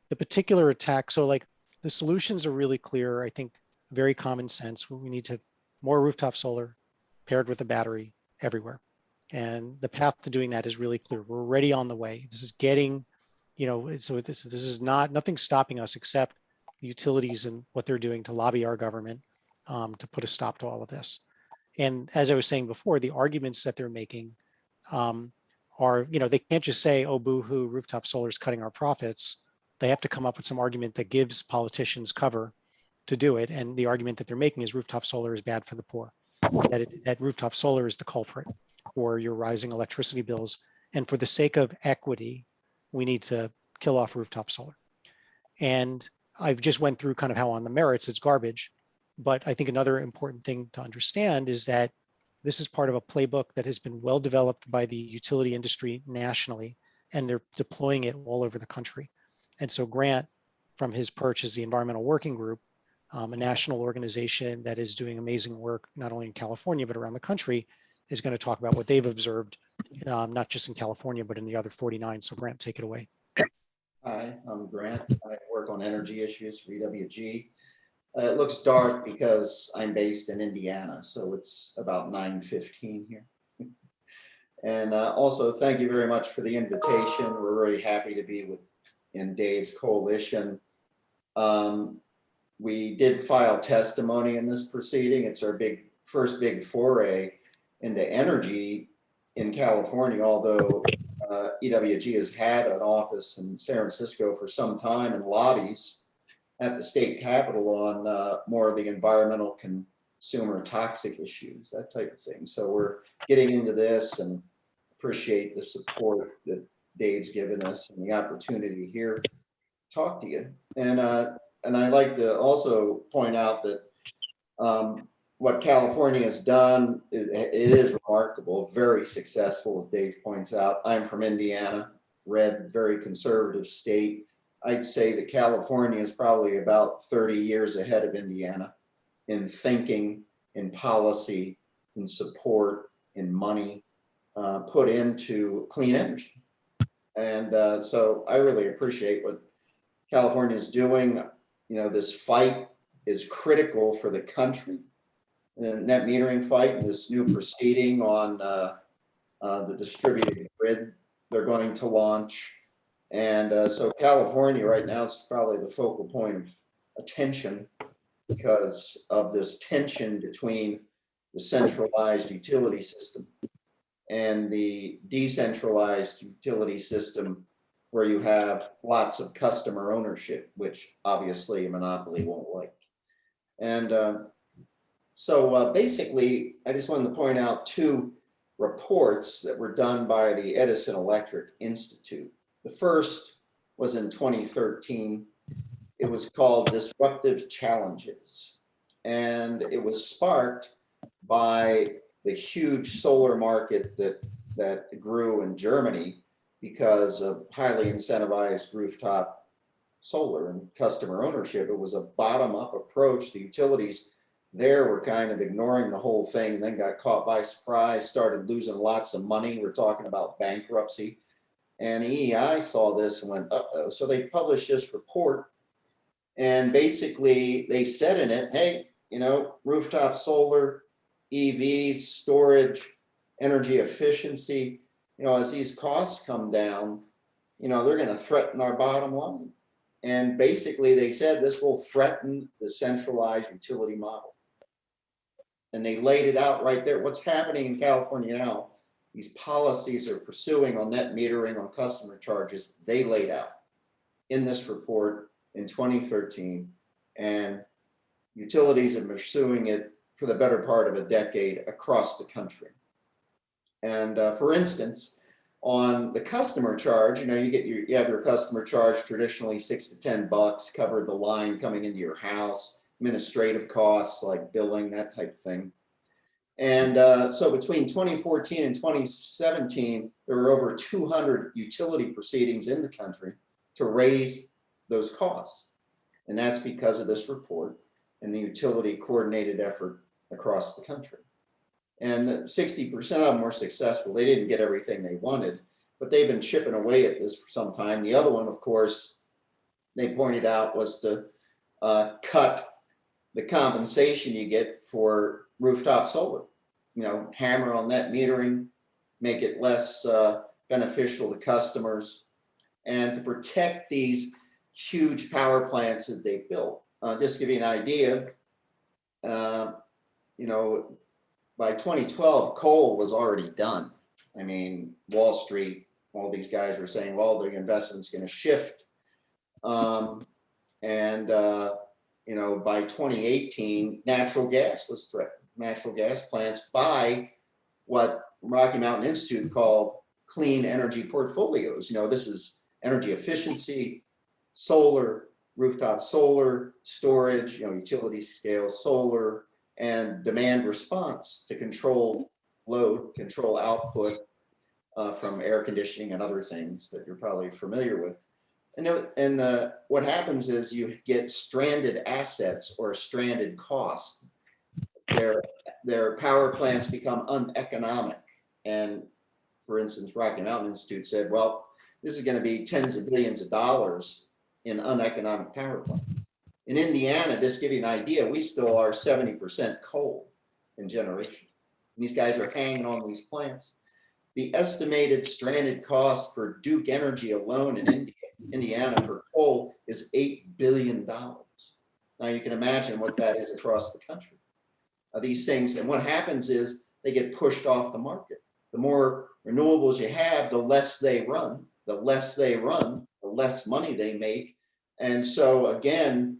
the particular attack, so like the solutions are really clear. I think very common sense. We need to more rooftop solar paired with a battery everywhere. And the path to doing that is really clear. We're already on the way. This is getting, so this is nothing stopping us except the utilities and what they're doing to lobby our government to put a stop to all of this. And as I was saying before, the arguments that they're making are, they can't just say, oh, boo-hoo, rooftop solar is cutting our profits. They have to come up with some argument that gives politicians cover to do it. And the argument that they're making is rooftop solar is bad for the poor, that rooftop solar is the culprit for your rising electricity bills. And for the sake of equity, we need to kill off rooftop solar. And I've just went through kind of how on the merits it's garbage. But I think another important thing to understand is that this is part of a playbook that has been well developed by the utility industry nationally, and they're deploying it all over the country. And so Grant, from his perch as the Environmental Working Group, a national organization that is doing amazing work, not only in California, but around the country, is going to talk about what they've observed, not just in California, but in the other 49. So Grant, take it away. Hi, I'm Grant. I work on energy issues for EWG. It looks dark because I'm based in Indiana, so it's about 9:15 here. And also, thank you very much for the invitation. We're very happy to be in Dave's coalition. We did file testimony in this proceeding. It's our first big foray into energy in California, although EWG has had an office in San Francisco for some time and lobbies at the state capitol on more of the environmental, consumer, toxic issues, that type of thing. So we're getting into this and appreciate the support that Dave's given us and the opportunity here to talk to you. And I'd like to also point out that what California has done, it is remarkable, very successful, as Dave points out. I'm from Indiana, red, very conservative state. I'd say that California is probably about 30 years ahead of Indiana in thinking, in policy, in support, in money put into clean energy. And so I really appreciate what California is doing. You know, this fight is critical for the country. The net metering fight and this new proceeding on the distributed grid they're going to launch. And so California right now is probably the focal point of attention because of this tension between the centralized utility system and the decentralized utility system where you have lots of customer ownership, which obviously a monopoly won't like. And so basically, I just wanted to point out two reports that were done by the Edison Electric Institute. The first was in 2013. It was called Disruptive Challenges. And it was sparked by the huge solar market that grew in Germany because of highly incentivized rooftop solar and customer ownership. It was a bottom-up approach. The utilities there were kind of ignoring the whole thing and then got caught by surprise, started losing lots of money. We're talking about bankruptcy. And EEI saw this and went, uh-oh. So they published this report. And basically they said in it, hey, you know, rooftop solar, EVs, storage, energy efficiency, you know, as these costs come down, you know, they're going to threaten our bottom line. And basically they said this will threaten the centralized utility model. And they laid it out right there. What's happening in California now, these policies are pursuing on net metering, on customer charges, they laid out in this report in 2013. And utilities are pursuing it for the better part of a decade across the country. And for instance, on the customer charge, you know, you have your customer charge traditionally $6 to $10, covered the line coming into your house, administrative costs like billing, that type of thing. And so between 2014 and 2017, there were over 200 utility proceedings in the country to raise those costs. And that's because of this report and the utility coordinated effort across the country. And 60% of them were successful. They didn't get everything they wanted, but they've been chipping away at this for some time. The other one, of course, they pointed out was to cut the compensation you get for rooftop solar. You know, hammer on net metering, make it less beneficial to customers, and to protect these huge power plants that they built. Just to give you an idea, you know, by 2012, coal was already done. I mean, Wall Street, all these guys were saying, well, the investment's going to shift. You know, by 2018, natural gas was threatened. Natural gas plants by what Rocky Mountain Institute called clean energy portfolios. You know, this is energy efficiency, solar, rooftop solar, storage, you know, utility scale solar, and demand response to control load, control output from air conditioning and other things that you're probably familiar with. And what happens is you get stranded assets or stranded costs. Their power plants become uneconomic. And for instance, Rocky Mountain Institute said, well, this is going to be tens of billions of dollars in uneconomic power plants. In Indiana, just to give you an idea, we still are 70% coal in generation. And these guys are hanging on these plants. the estimated stranded cost for Duke Energy alone in Indiana for coal is $8 billion. Now you can imagine what that is across the country. These things, and what happens is they get pushed off the market. The more renewables you have, the less they run. The less they run, the less money they make. And so again,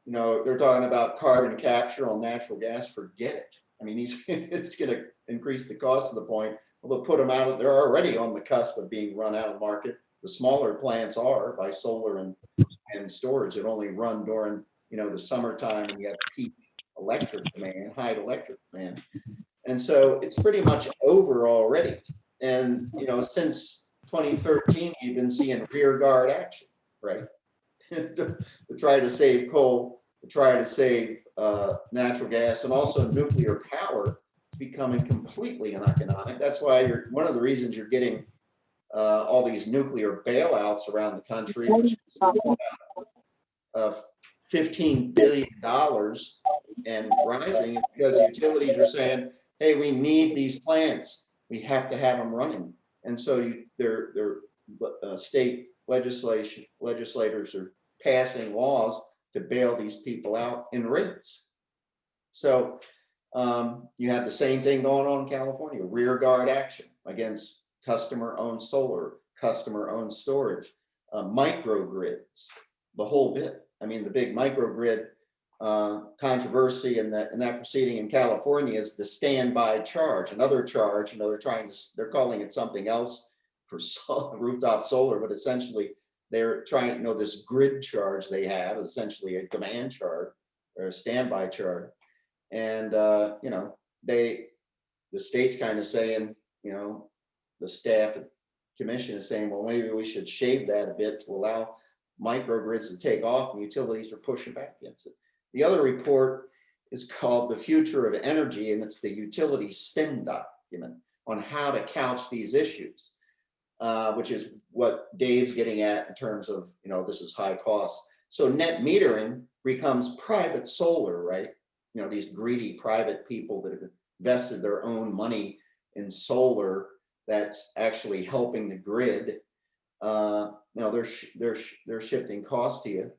you know, they're talking about carbon capture on natural gas. Forget it. I mean, it's going to increase the cost to the point. Well, they'll put them out. They're already on the cusp of being run out of the market. The smaller plants are by solar and storage. It only run during, you know, the summertime when you have peak electric demand, high electric demand. And so it's pretty much over already. And, you know, since 2013, you've been seeing rear guard action, right? to try to save coal, to try to save natural gas, and also nuclear power is becoming completely uneconomic. That's why one of the reasons you're getting all these nuclear bailouts around the country, which is $15 billion and rising, is because utilities are saying, hey, we need these plants. We have to have them running. And so their state legislators are passing laws to bail these people out in rates. So you have the same thing going on in California, rear guard action against customer-owned solar, customer-owned storage, microgrids, the whole bit. I mean, the big microgrid controversy in that proceeding in California is the standby charge, another charge. You know, they're calling it something else for rooftop solar, but essentially they're trying, you know, this grid charge they have, essentially a demand charge or a standby charge. And you know, the state's kind of saying, you know, the staff commission is saying, well, maybe we should shave that a bit to allow microgrids to take off, and utilities are pushing back against it. The other report is called The Future of Energy, and it's the utility spin document on how to couch these issues, which is what Dave's getting at in terms of, you know, this is high cost. So net metering becomes private solar, right? You know, these greedy private people that have invested their own money in solar that's actually helping the grid. You know, they're shifting cost to you.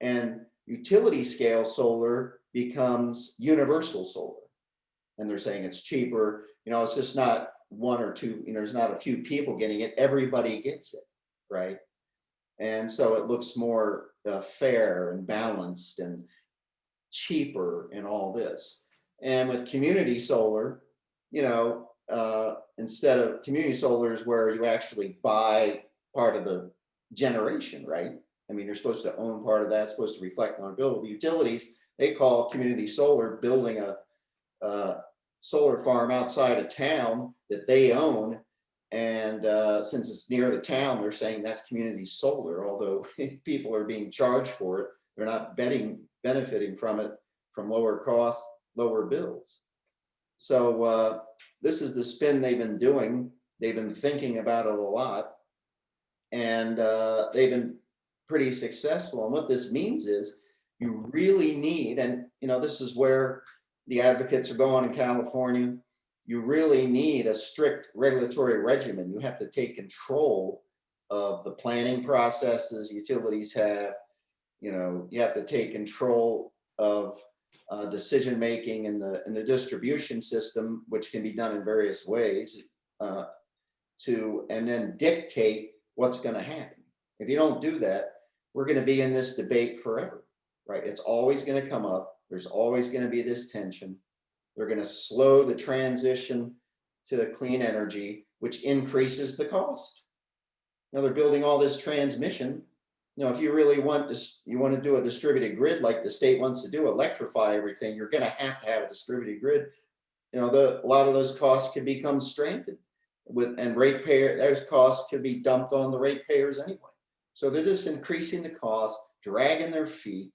And utility scale solar becomes universal solar. And they're saying it's cheaper. You know, it's just not one or two, you know, there's not a few people getting it. Everybody gets it, right? And so it looks more fair and balanced and cheaper in all this. And with community solar, you know, instead of community solar is where you actually buy part of the generation, right? I mean, you're supposed to own part of that, it's supposed to reflect on a bill. The utilities, they call community solar building a solar farm outside of town that they own. And since it's near the town, they're saying that's community solar, although people are being charged for it. They're not benefiting from it, from lower cost, lower bills. So this is the spin they've been doing. They've been thinking about it a lot, and they've been pretty successful. And what this means is you really need, and you know, this is where the advocates are going in California, you really need a strict regulatory regimen. You have to take control of the planning processes utilities have. You know, you have to take control of decision making in the distribution system, which can be done in various ways, and then dictate what's going to happen. If you don't do that, we're going to be in this debate forever, right? It's always going to come up. There's always going to be this tension. They're going to slow the transition to clean energy, which increases the cost. Now they're building all this transmission. You know, if you really want to do a distributed grid like the state wants to do, electrify everything, you're going to have a distributed grid. You know, a lot of those costs can become stranded and ratepayer, those costs could be dumped on the ratepayers anyway. So they're just increasing the cost, dragging their feet,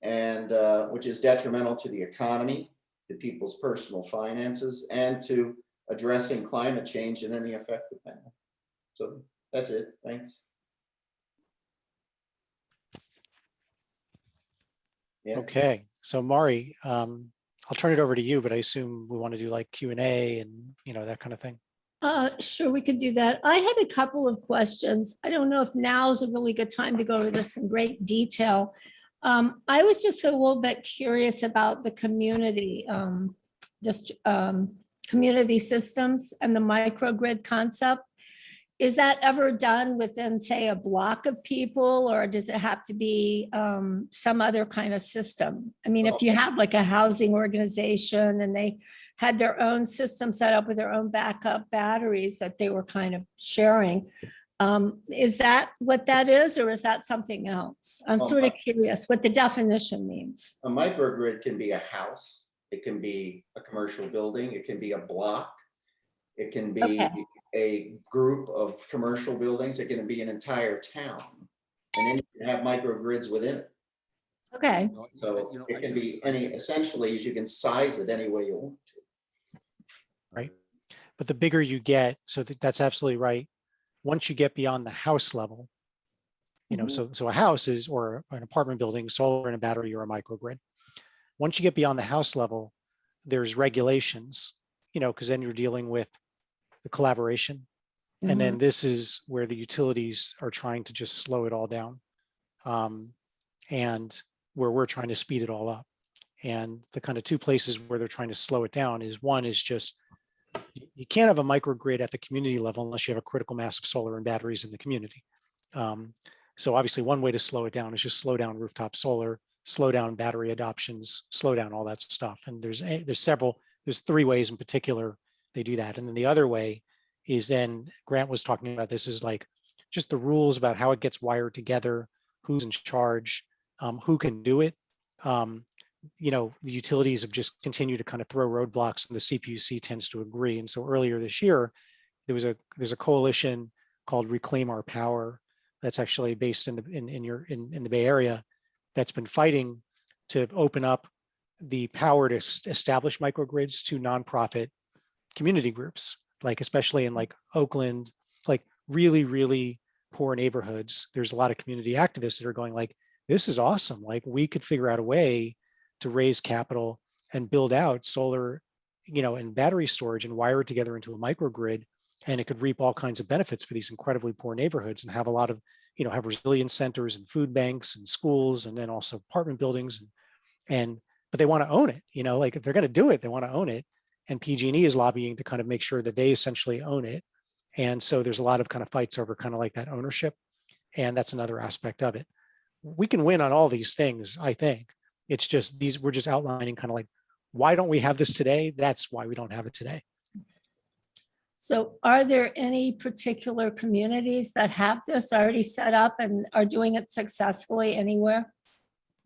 and which is detrimental to the economy, to people's personal finances, and to addressing climate change in any effective manner. So that's it. Thanks. Yeah. Okay, so Mari, I'll turn it over to you, but I assume we want to do like Q&A and, you know, that kind of thing. Sure, we could do that. I had a couple of questions. I don't know if now is a really good time to go into this in great detail. I was just a little bit curious about the community, community systems and the microgrid concept. Is that ever done within, say, a block of people, or does it have to be some other kind of system? I mean, if you have like a housing organization and they had their own system set up with their own backup batteries that they were kind of sharing, is that what that is, or is that something else? I'm sort of curious what the definition means. A microgrid can be a house, it can be a commercial building, it can be a block, it can be Okay. a group of commercial buildings, it can be an entire town. And then you can have microgrids within it. Okay, So it can be any, essentially, you can size it any way you want to. Right. But the bigger you get, so that's absolutely right. Once you get beyond the house level, you know, so a house is, or an apartment building, solar and a battery or a microgrid. Once you get beyond the house level, there's regulations, you know, because then you're dealing with the collaboration. And then this is where the utilities are trying to just slow it all down. And where we're trying to speed it all up. And the kind of two places where they're trying to slow it down is, one is just, you can't have a microgrid at the community level unless you have a critical mass of solar and batteries in the community. So obviously one way to slow it down is just slow down rooftop solar, slow down battery adoptions, slow down all that stuff. And there's three ways in particular they do that. And then the other way is, then Grant was talking about this, is like just the rules about how it gets wired together, who's in charge, who can do it. You know, the utilities have just continued to kind of throw roadblocks, and the CPUC tends to agree. And so earlier this year, there's a coalition called Reclaim Our Power that's actually based in the Bay Area, that's been fighting to open up the power to establish microgrids to nonprofit community groups, like especially in like Oakland, like really, really poor neighborhoods. There's a lot of community activists that are going like, this is awesome. Like, we could figure out a way to raise capital and build out solar, you know, and battery storage and wire it together into a microgrid. And it could reap all kinds of benefits for these incredibly poor neighborhoods and have a lot of, you know, have resilience centers and food banks and schools, and then also apartment buildings. But they want to own it, you know, like if they're going to do it, they want to own it. And PG&E is lobbying to kind of make sure that they essentially own it. And so there's a lot of kind of fights over kind of like that ownership. And that's another aspect of it. We can win on all these things, I think. It's just we're just outlining kind of like, why don't we have this today? That's why we don't have it today. so are there any particular communities that have this already set up and are doing it successfully anywhere?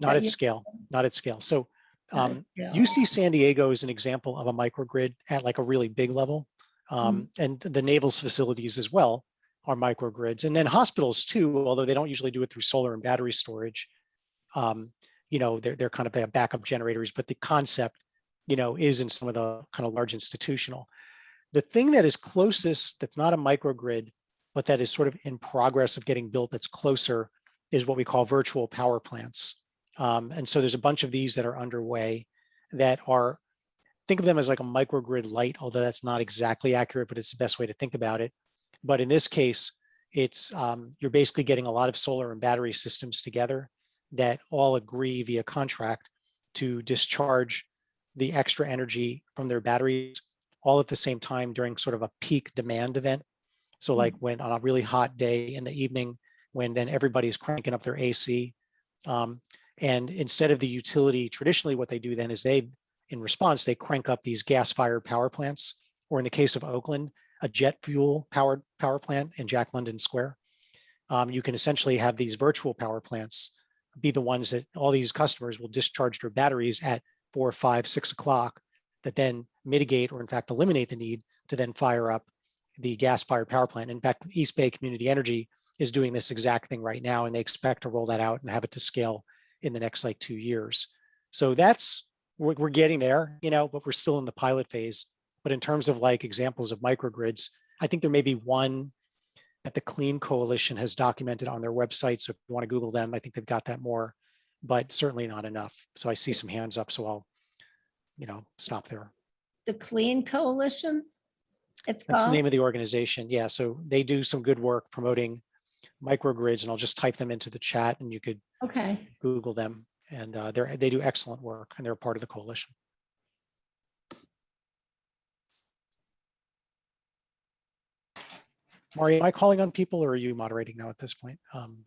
Not That at you- scale, not at scale. So Yeah. UC San Diego is an example of a microgrid at like a really big level. And the Naval's facilities as well are microgrids. And then hospitals too, although they don't usually do it through solar and battery storage. You know, they're kind of backup generators, but the concept, you know, is in some of the kind of large institutional. The thing that is closest, that's not a microgrid, but that is sort of in progress of getting built, that's closer, is what we call virtual power plants. And so there's a bunch of these that are underway that are, think of them as like a microgrid light, although that's not exactly accurate, but it's the best way to think about it. But in this case, it's you're basically getting a lot of solar and battery systems together that all agree via contract to discharge the extra energy from their batteries all at the same time during sort of a peak demand event. So like when on a really hot day in the evening, when then everybody's cranking up their AC. And instead of the utility, traditionally what they do then is in response, they crank up these gas-fired power plants, or in the case of Oakland, a jet fuel powered power plant in Jack London Square. You can essentially have these virtual power plants be the ones that all these customers will discharge their batteries at 4, 5, 6 o'clock, that then mitigate or in fact eliminate the need to then fire up the gas-fired power plant. In fact, East Bay Community Energy is doing this exact thing right now, and they expect to roll that out and have it to scale in the next like 2 years. So we're getting there, you know, but we're still in the pilot phase. But in terms of like examples of microgrids, I think there may be one that the Clean Coalition has documented on their website. So if you want to Google them, I think they've got that more, but certainly not enough. So I see some hands up, so I'll, you know, stop there. The Clean Coalition? It's That's the called? name of the organization. Yeah, so they do some good work promoting microgrids, and I'll just type them into the chat and you could Okay. Google them. And they do excellent work and they're part of the coalition. Mari, am I calling on people or are you moderating now at this point? Um,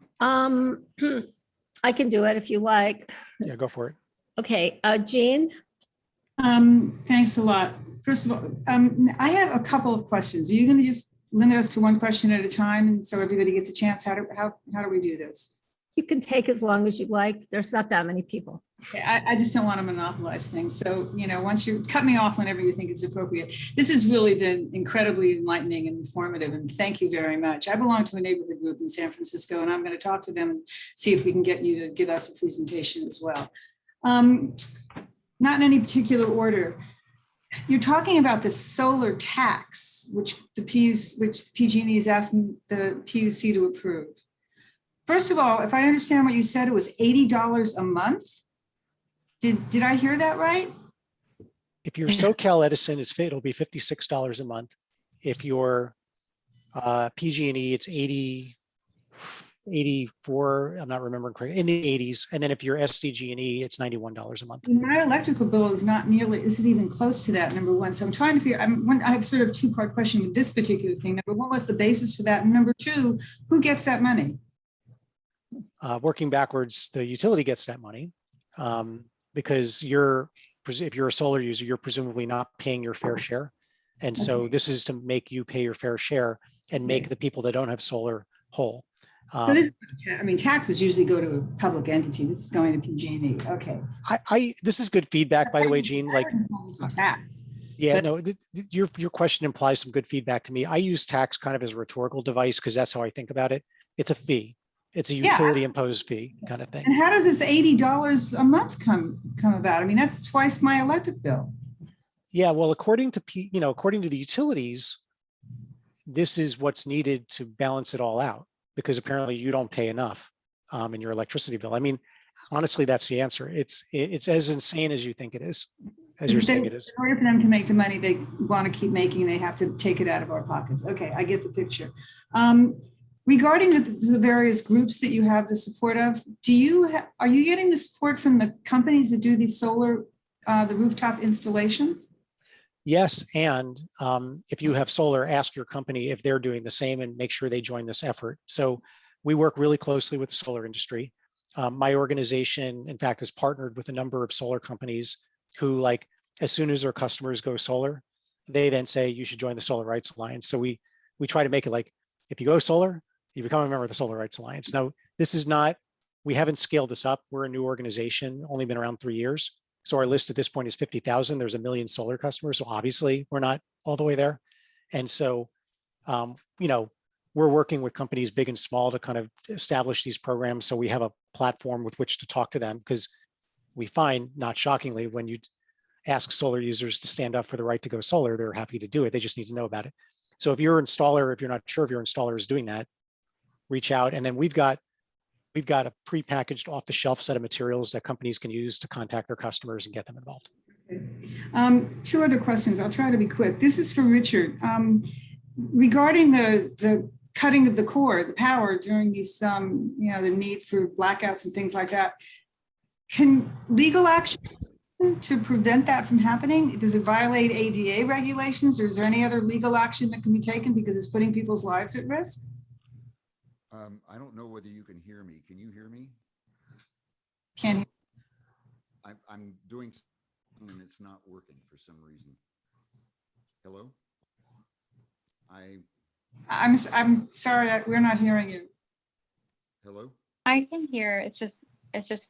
I can do it if you like. Yeah, go for it. Okay, Jean? Thanks a lot. First of all, I have a couple of questions. Are you going to just limit us to one question at a time, and so everybody gets a chance? How do we do this? You can take as long as you like. There's not that many people. Okay, I just don't want to monopolize things. So, once you cut me off whenever you think it's appropriate. This has really been incredibly enlightening and informative, and thank you very much. I belong to a neighborhood group in San Francisco, and I'm going to talk to them and see if we can get you to give us a presentation as well. Not in any particular order. You're talking about the solar tax, which the PG&E is asking the PUC to approve. First of all, if I understand what you said, it was $80 a month. Did I hear that right? If your SoCal Edison is fit, it'll be $56 a month. If your PG&E, it's 84, I'm not remembering correctly, in the 80s. And then if you're SDG&E, it's $91 a month. My electrical bill is not nearly, isn't even close to that, number one. So I'm trying to figure, I have sort of a two-part question with this particular thing. Number one, what's the basis for that? And number two, who gets that money? Working backwards, the utility gets that money because if you're a solar user, you're presumably not paying your fair share. And so this is to make you pay your fair share and make the people that don't have solar whole. So taxes usually go to a public entity. This is going to PG&E. Okay. This is good feedback, by the way, Jean. Like, it's a tax. yeah, no, your question implies some good feedback to me. I use tax kind of as a rhetorical device because that's how I think about it. It's a fee. It's a utility imposed fee kind of thing. And how does this $80 a month come about? I mean, that's twice my electric bill. Yeah, well, according to the utilities, this is what's needed to balance it all out because apparently you don't pay enough in your electricity bill. I mean, honestly, that's the answer. It's as insane as you think it is, as you're saying it is. In order for them to make the money they want to keep making, they have to take it out of our pockets. Okay, I get the picture. Regarding the various groups that you have the support of, are you getting the support from the companies that do these solar, the rooftop installations? Yes, and if you have solar, ask your company if they're doing the same and make sure they join this effort. So we work really closely with the solar industry. My organization, in fact, has partnered with a number of solar companies who, like, as soon as their customers go solar, they then say you should join the Solar Rights Alliance. So we try to make it like, if you go solar, you become a member of the Solar Rights Alliance. Now, we haven't scaled this up. We're a new organization, only been around 3 years. So our list at this point is 50,000. There's 1 million solar customers. So obviously we're not all the way there. And so, we're working with companies big and small to kind of establish these programs. So we have a platform with which to talk to them because we find, not shockingly, when you ask solar users to stand up for the right to go solar, they're happy to do it. They just need to know about it. So if you're an installer, if you're not sure if your installer is doing that, reach out. And then we've got a prepackaged off-the-shelf set of materials that companies can use to contact their customers and get them involved. Two other questions. I'll try to be quick. This is for Richard. Regarding the cutting of the power during these, the need for blackouts and things like that, can legal action to prevent that from happening? Does it violate ADA regulations, or is there any other legal action that can be taken because it's putting people's lives at risk? I don't know whether you can hear me. Can you hear me? Can't hear. I'm doing something and it's not working for some reason. Hello? I'm sorry, we're not hearing you. Hello? I can hear. It's just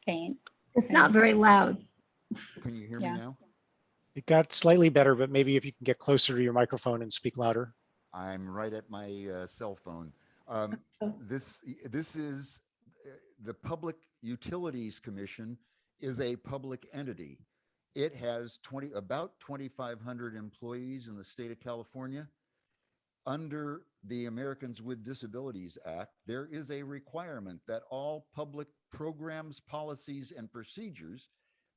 faint. It's not very loud. Can you hear me now? It got slightly better, but maybe if you can get closer to your microphone and speak louder. I'm right at my cell phone. This is the Public Utilities Commission is a public entity. It has about 2,500 employees in the state of California. Under the Americans with Disabilities Act, there is a requirement that all public programs, policies, and procedures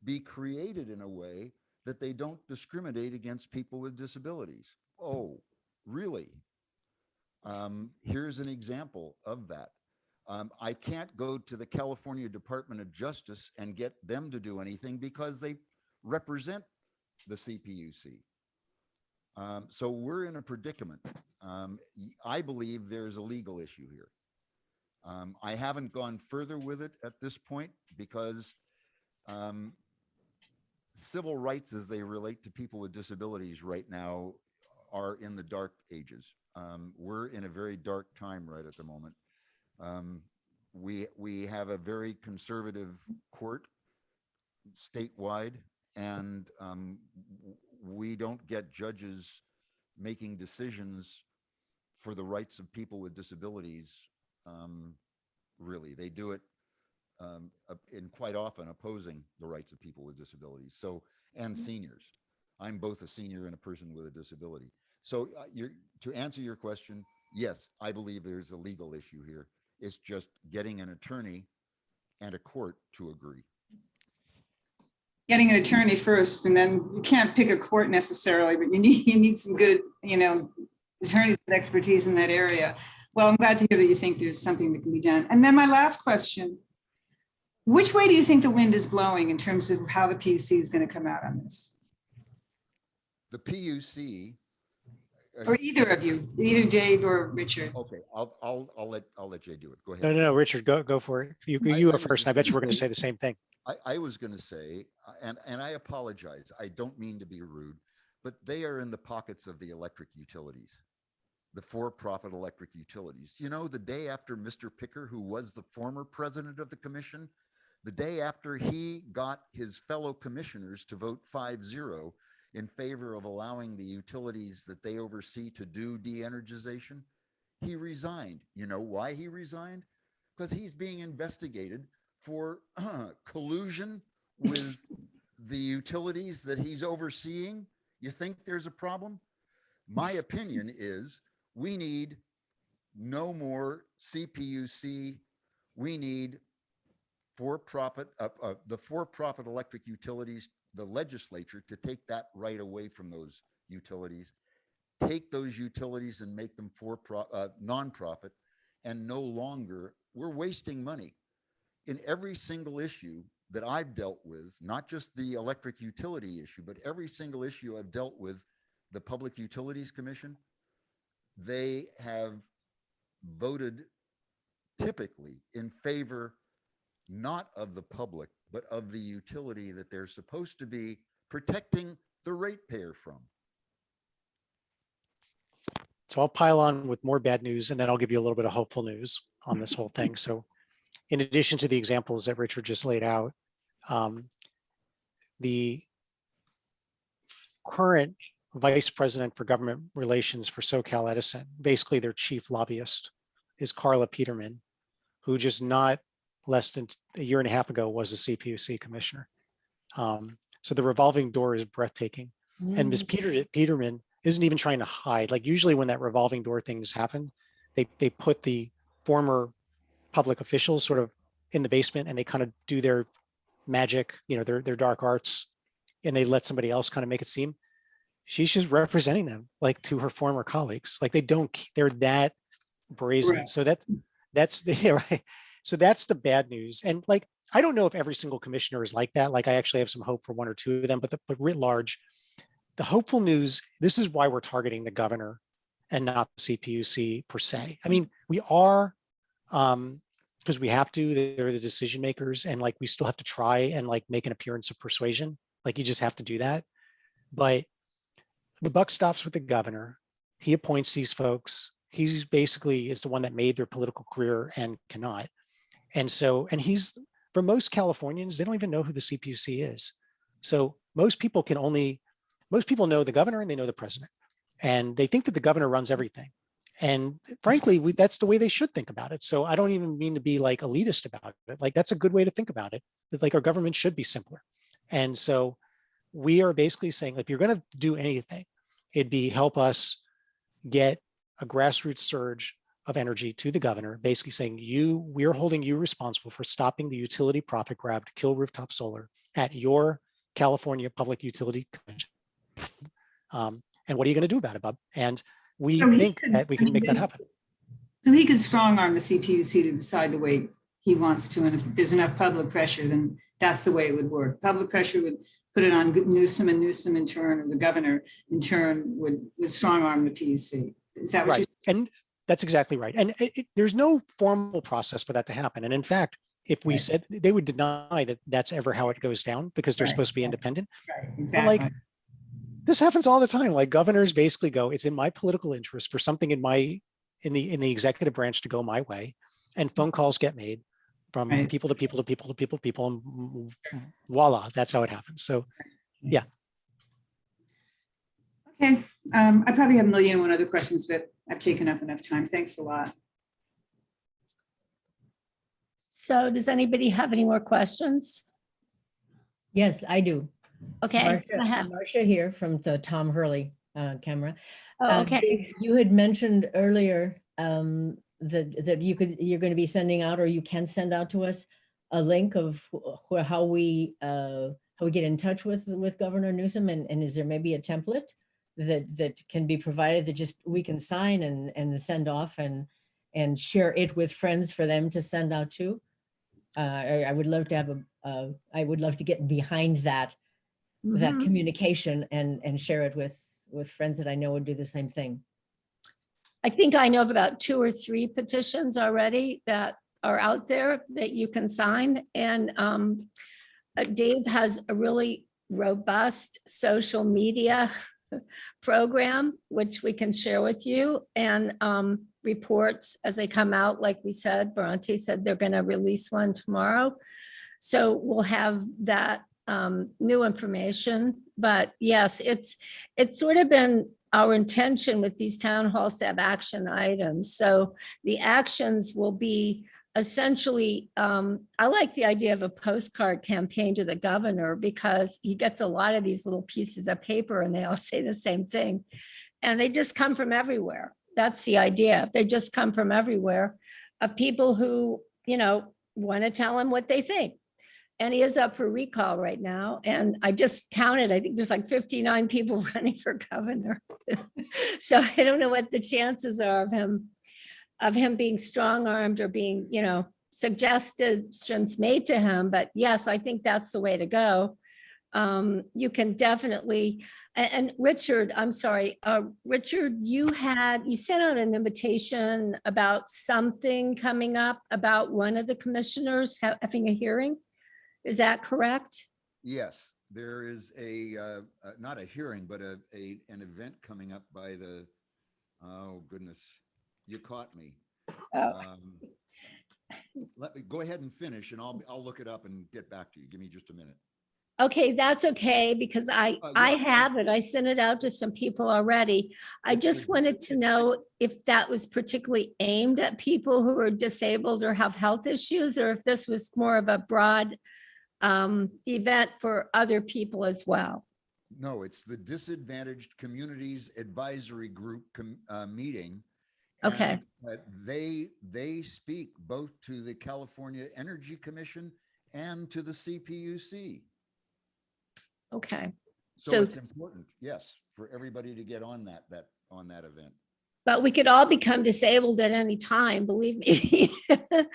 be created in a way that they don't discriminate against people with disabilities. Oh, really. Here's an example of that. I can't go to the California Department of Justice and get them to do anything because they represent the CPUC. So we're in a predicament. I believe there's a legal issue here. I haven't gone further with it at this point because civil rights as they relate to people with disabilities right now are in the dark ages. We're in a very dark time right at the moment. We have a very conservative court statewide, and we don't get judges making decisions for the rights of people with disabilities. Really, they do it in quite often opposing the rights of people with disabilities. So, and seniors. I'm both a senior and a person with a disability. So to answer your question, yes, I believe there's a legal issue here. It's just getting an attorney and a court to agree. Getting an attorney first, and then you can't pick a court necessarily, but you need some good, attorneys with expertise in that area. Well, I'm glad to hear that you think there's something that can be done. And then my last question, which way do you think the wind is blowing in terms of how the PUC is going to come out on this? The PUC, or either of you, either Dave or Richard. Okay, I'll let Jay do it. Go ahead. No, Richard, go for it. You go first. And I bet you we're going to say the same thing. I was going to say, and I apologize, I don't mean to be rude, but they are in the pockets of the electric utilities, the for-profit electric utilities. You know, the day after Mr. Picker, who was the former president of the commission, the day after he got his fellow commissioners to vote 5-0 in favor of allowing the utilities that they oversee to do de-energization, he resigned. You know why he resigned? Because he's being investigated for collusion with the utilities that he's overseeing. You think there's a problem? My opinion is we need no more CPUC. We need for-profit, the for-profit electric utilities, the legislature to take that right away from those utilities, take those utilities and make them non-profit, and no longer, we're wasting money. In every single issue that I've dealt with, not just the electric utility issue, but every single issue I've dealt with the Public Utilities Commission, they have voted typically in favor not of the public, but of the utility that they're supposed to be protecting the ratepayer from. So I'll pile on with more bad news, and then I'll give you a little bit of hopeful news on this whole thing. So in addition to the examples that Richard just laid out, the current vice president for government relations for SoCal Edison, basically their chief lobbyist, is Carla Peterman, who just not less than a year and a half ago was a CPUC commissioner. So the revolving door is breathtaking. And Ms. Peterman isn't even trying to hide. Like usually when that revolving door things happen, they put the former public officials sort of in the basement and they kind of do their magic, their dark arts, and they let somebody else kind of make it seem. She's just representing them like to her former colleagues. Like they're that brazen. Right. So that's right. So that's the bad news. And like, I don't know if every single commissioner is like that. Like I actually have some hope for one or two of them, but writ large, the hopeful news, this is why we're targeting the governor and not the CPUC per se. I mean, we are, because we have to, they're the decision makers, and like we still have to try and like make an appearance of persuasion. Like you just have to do that. But the buck stops with the governor. He appoints these folks. He's basically is the one that made their political career and cannot. And so, and he's, for most Californians, they don't even know who the CPUC is. So most people know the governor and they know the president. And they think that the governor runs everything. And frankly, that's the way they should think about it. So I don't even mean to be like elitist about it. Like that's a good way to think about it. It's like our government should be simpler. And so we are basically saying, if you're going to do anything, it'd be help us get a grassroots surge of energy to the governor, basically saying we're holding you responsible for stopping the utility profit grab to kill rooftop solar at your California Public Utility Commission. And what are you going to do about it, Bob? And we So he think could- that we can make that happen. So he could strong arm the CPUC to decide the way he wants to, and if there's enough public pressure, then that's the way it would work. Public pressure would put it on Newsom, and Newsom in turn, or the governor in turn, would strong arm the PUC. Is that what Right. And that's exactly right. And there's no formal process for that to happen. And in fact, if we Right. said, they would deny that that's ever how it goes down because they're Right, supposed to be right. independent. you're right? But Exactly. like, this happens all the time. Like governors basically go, it's in my political interest for something in the executive branch to go my way. And phone calls get made from Right. people to people to people to people to people, and voila, that's how it happens. So Okay, I probably have a million and one other questions, but I've taken up enough time. Thanks a lot. So does anybody have any more questions? Yes, I do. Okay, go ahead. Marcia here from the Tom Hurley camera. Oh, okay. Dave, you had mentioned earlier that you're going to be sending out, or you can send out to us, a link of how we get in touch with Governor Newsom, and is there maybe a template that can be provided that just we can sign and send off and share it with friends for them to send out to? I would love to have I would love to get behind that Mhm. communication and share it with friends that I know would do the same thing. I think I know of about 2 or 3 petitions already that are out there that you can sign. And Dave has a really robust social media program, which we can share with you, and reports as they come out. Like we said, Bronte said they're going to release one tomorrow. So we'll have that new information. But yes, it's sort of been our intention with these town halls to have action items. So the actions will be essentially, I like the idea of a postcard campaign to the governor, because he gets a lot of these little pieces of paper and they all say the same thing. And they just come from everywhere. That's the idea. They just come from everywhere, of people who, want to tell him what they think. And he is up for recall right now. And I just counted, I think there's like 59 people running for governor. So I don't know what the chances are of him being strong-armed or being, suggestions made to him. But yes, I think that's the way to go. You can definitely, and Richard, I'm sorry, Richard, you sent out an invitation about something coming up about one of the commissioners having a hearing. Is that correct? Yes, there is not a hearing, but an event coming up by oh goodness, you caught me. Oh. Let me go ahead and finish and I'll look it up and get back to you. Give me just a minute. Okay, that's okay, because I yes. have it. I sent it out to some people already. I It's just the- wanted to know if that was particularly aimed at people who are disabled or have health issues, or if this was more of a broad event for other people as well. No, it's the Disadvantaged Communities Advisory Group meeting. Okay. And, they speak both to the California Energy Commission and to the CPUC. Okay. So So- it's important, yes, for everybody to get on that event. But we could all become disabled at any time, believe me.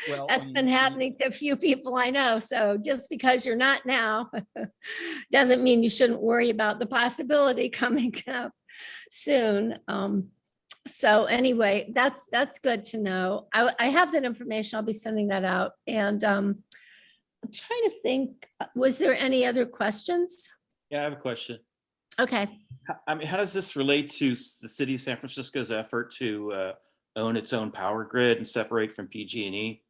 Well, That's been happening to a few people I know. So just because you're not now doesn't mean you shouldn't worry about the possibility coming up soon. So anyway, that's good to know. I have that information. I'll be sending that out. And I'm trying to think, was there any other questions? Yeah, I have a question. Okay. I mean, how does this relate to the city of San Francisco's effort to own its own power grid and separate from PG&E?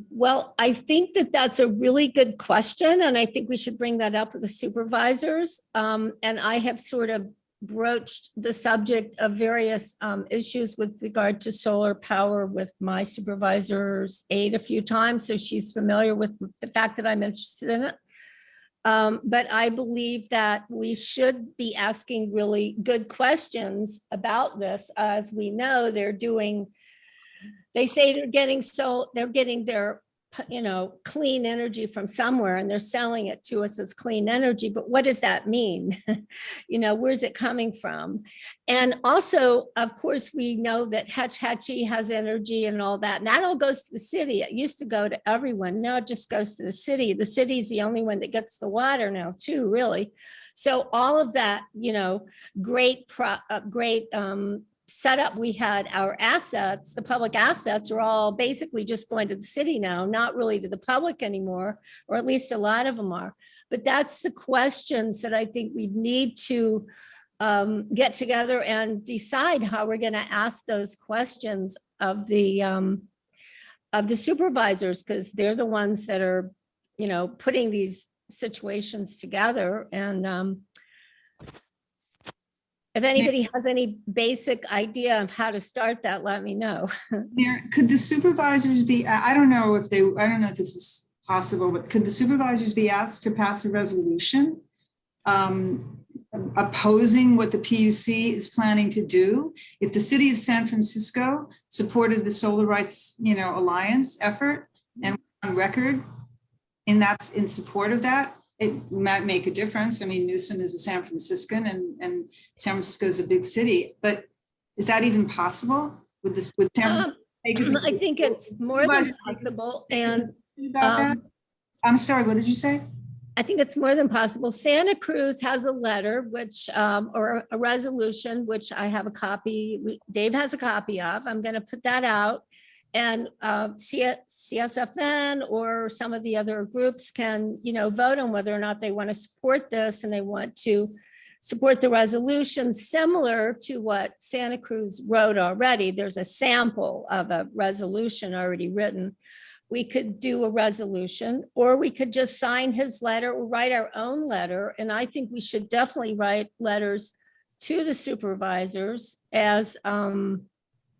Well, I think that's a really good question, and I think we should bring that up with the supervisors. And I have sort of broached the subject of various issues with regard to solar power with my supervisor's aide a few times, so she's familiar with the fact that I'm interested in it. But I believe that we should be asking really good questions about this. As we know, they say they're getting their you know, clean energy from somewhere and they're selling it to us as clean energy, but what does that mean? You know, where's it coming from? And also, of course, we know that Hetch Hetchy has energy and all that, and that all goes to the city. It used to go to everyone. Now it just goes to the city. The city's the only one that gets the water now too, really. So all of that, you know, great setup, we had our assets, the public assets are all basically just going to the city now, not really to the public anymore, or at least a lot of them are. But that's the questions that I think we need to get together and decide how we're going to ask those questions of the supervisors, because they're the ones that are, you know, putting these situations together. And if anybody has any basic idea of how to start that, let me know. Mayor, could the supervisors be, I don't know if this is possible, but could the supervisors be asked to pass a resolution opposing what the PUC is planning to do? If the city of San Francisco supported the Solar Rights, you know, Alliance effort and on record, and that's in support of that, it might make a difference. I mean, Newsom is a San Franciscan and San Francisco is a big city, but is that even possible with this, with San Francisco? I think it's more than possible. And I'm sorry, what did you say? I think it's more than possible. Santa Cruz has a letter, which, or a resolution, which I have a copy, Dave has a copy of. I'm going to put that out. And CSFN or some of the other groups can, you know, vote on whether or not they want to support this, and they want to support the resolution similar to what Santa Cruz wrote already. There's a sample of a resolution already written. We could do a resolution, or we could just sign his letter or write our own letter. And I think we should definitely write letters to the supervisors as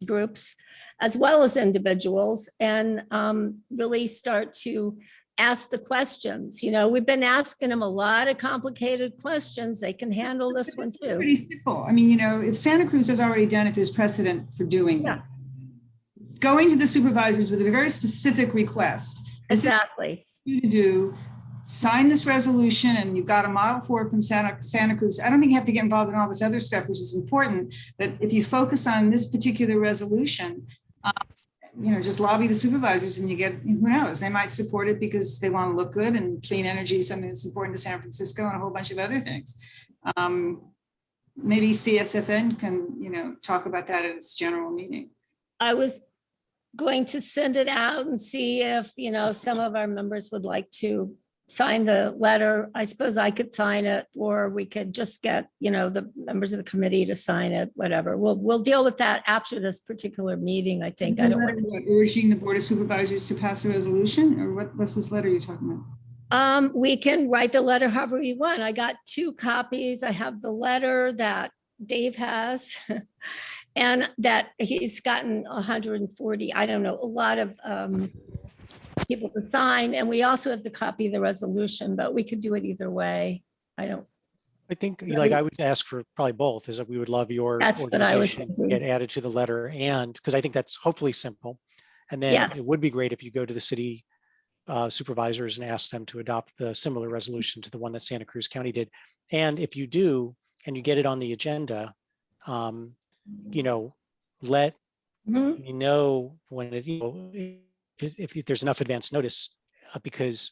groups, as well as individuals, and really start to ask the questions. You know, we've been asking them a lot of complicated questions. They can handle this one too. Pretty simple. I mean, you know, if Santa Cruz has already done it, there's precedent for doing Yeah. it. Going to the supervisors with a very specific request. Exactly. You to do, sign this resolution, and you've got a model for it from Santa Cruz. I don't think you have to get involved in all this other stuff, which is important, but if you focus on this particular resolution, you know, just lobby the supervisors and you get, who knows, they might support it because they want to look good, and clean energy is something that's important to San Francisco and a whole bunch of other things. Maybe CSFN can, you know, talk about that at its general meeting. I was going to send it out and see if, you know, some of our members would like to sign the letter. I suppose I could sign it, or we could just get, you know, the members of the committee to sign it, whatever. We'll deal with that after this particular meeting, I think. I don't want urging the Board of Supervisors to pass a resolution, or what's this letter you're talking about? We can write the letter however we want. I got 2 copies. I have the letter that Dave has and that he's gotten 140, I don't know, a lot of people to sign. And we also have the copy of the resolution, but we could do it either way. I think, like, I would ask for probably both, is that we would love your That's what I was organization to thinking. get added to the letter, and because I think that's hopefully simple. And then Yeah. it would be great if you go to the city supervisors and ask them to adopt the similar resolution to the one that Santa Cruz County did. And if you do, and you get it on the agenda, you know, let Mhm. me know when it, you know, if there's enough advance notice, because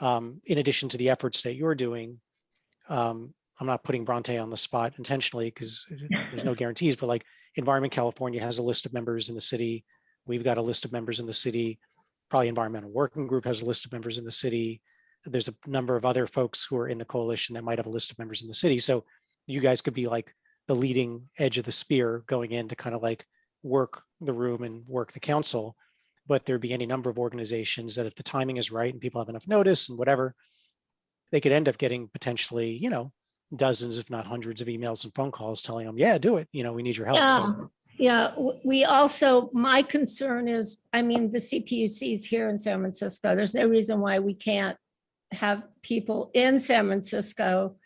in addition to the efforts that you're doing, I'm not putting Bronte on the spot intentionally because there's no guarantees, but like Environment California has a list of members in the city. We've got a list of members in the city. Probably Environmental Working Group has a list of members in the city. There's a number of other folks who are in the coalition that might have a list of members in the city. So you guys could be like the leading edge of the spear going in to kind of like work the room and work the council. But there'd be any number of organizations that if the timing is right and people have enough notice and whatever, they could end up getting potentially, you know, dozens, if not hundreds of emails and phone calls telling them, yeah, do it. You know, we need your help. Yeah. So Yeah, we also, my concern is, I mean, the CPUC is here in San Francisco. There's no reason why we can't have people in San Francisco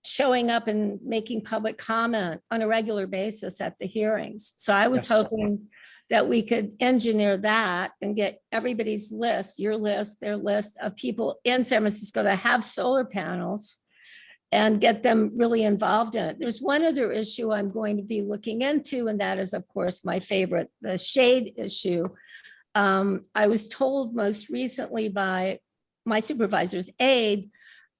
showing up and making public comment on a regular basis at the hearings. So I was Yes. hoping that we could engineer that and get everybody's list, your list, their list of people in San Francisco that have solar panels and get them really involved in it. There's one other issue I'm going to be looking into, and that is, of course, my favorite, the shade issue. I was told most recently by my supervisor's aide,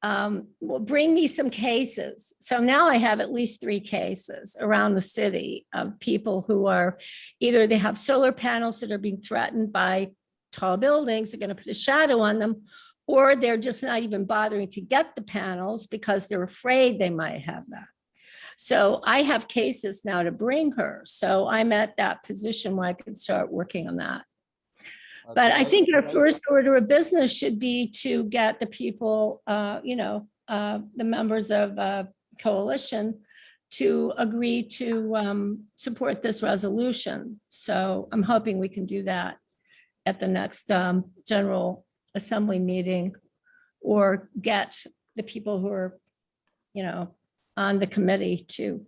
well, bring me some cases. So now I have at least 3 cases around the city of people who are either they have solar panels that are being threatened by tall buildings, they're going to put a shadow on them, or they're just not even bothering to get the panels because they're afraid they might have that. So I have cases now to bring her. So I'm at that position where I can start working on that. But I think our first order of business should be to get the people, the members of coalition to agree to support this resolution. So I'm hoping we can do that at the next General Assembly meeting, or get the people who are, on the committee to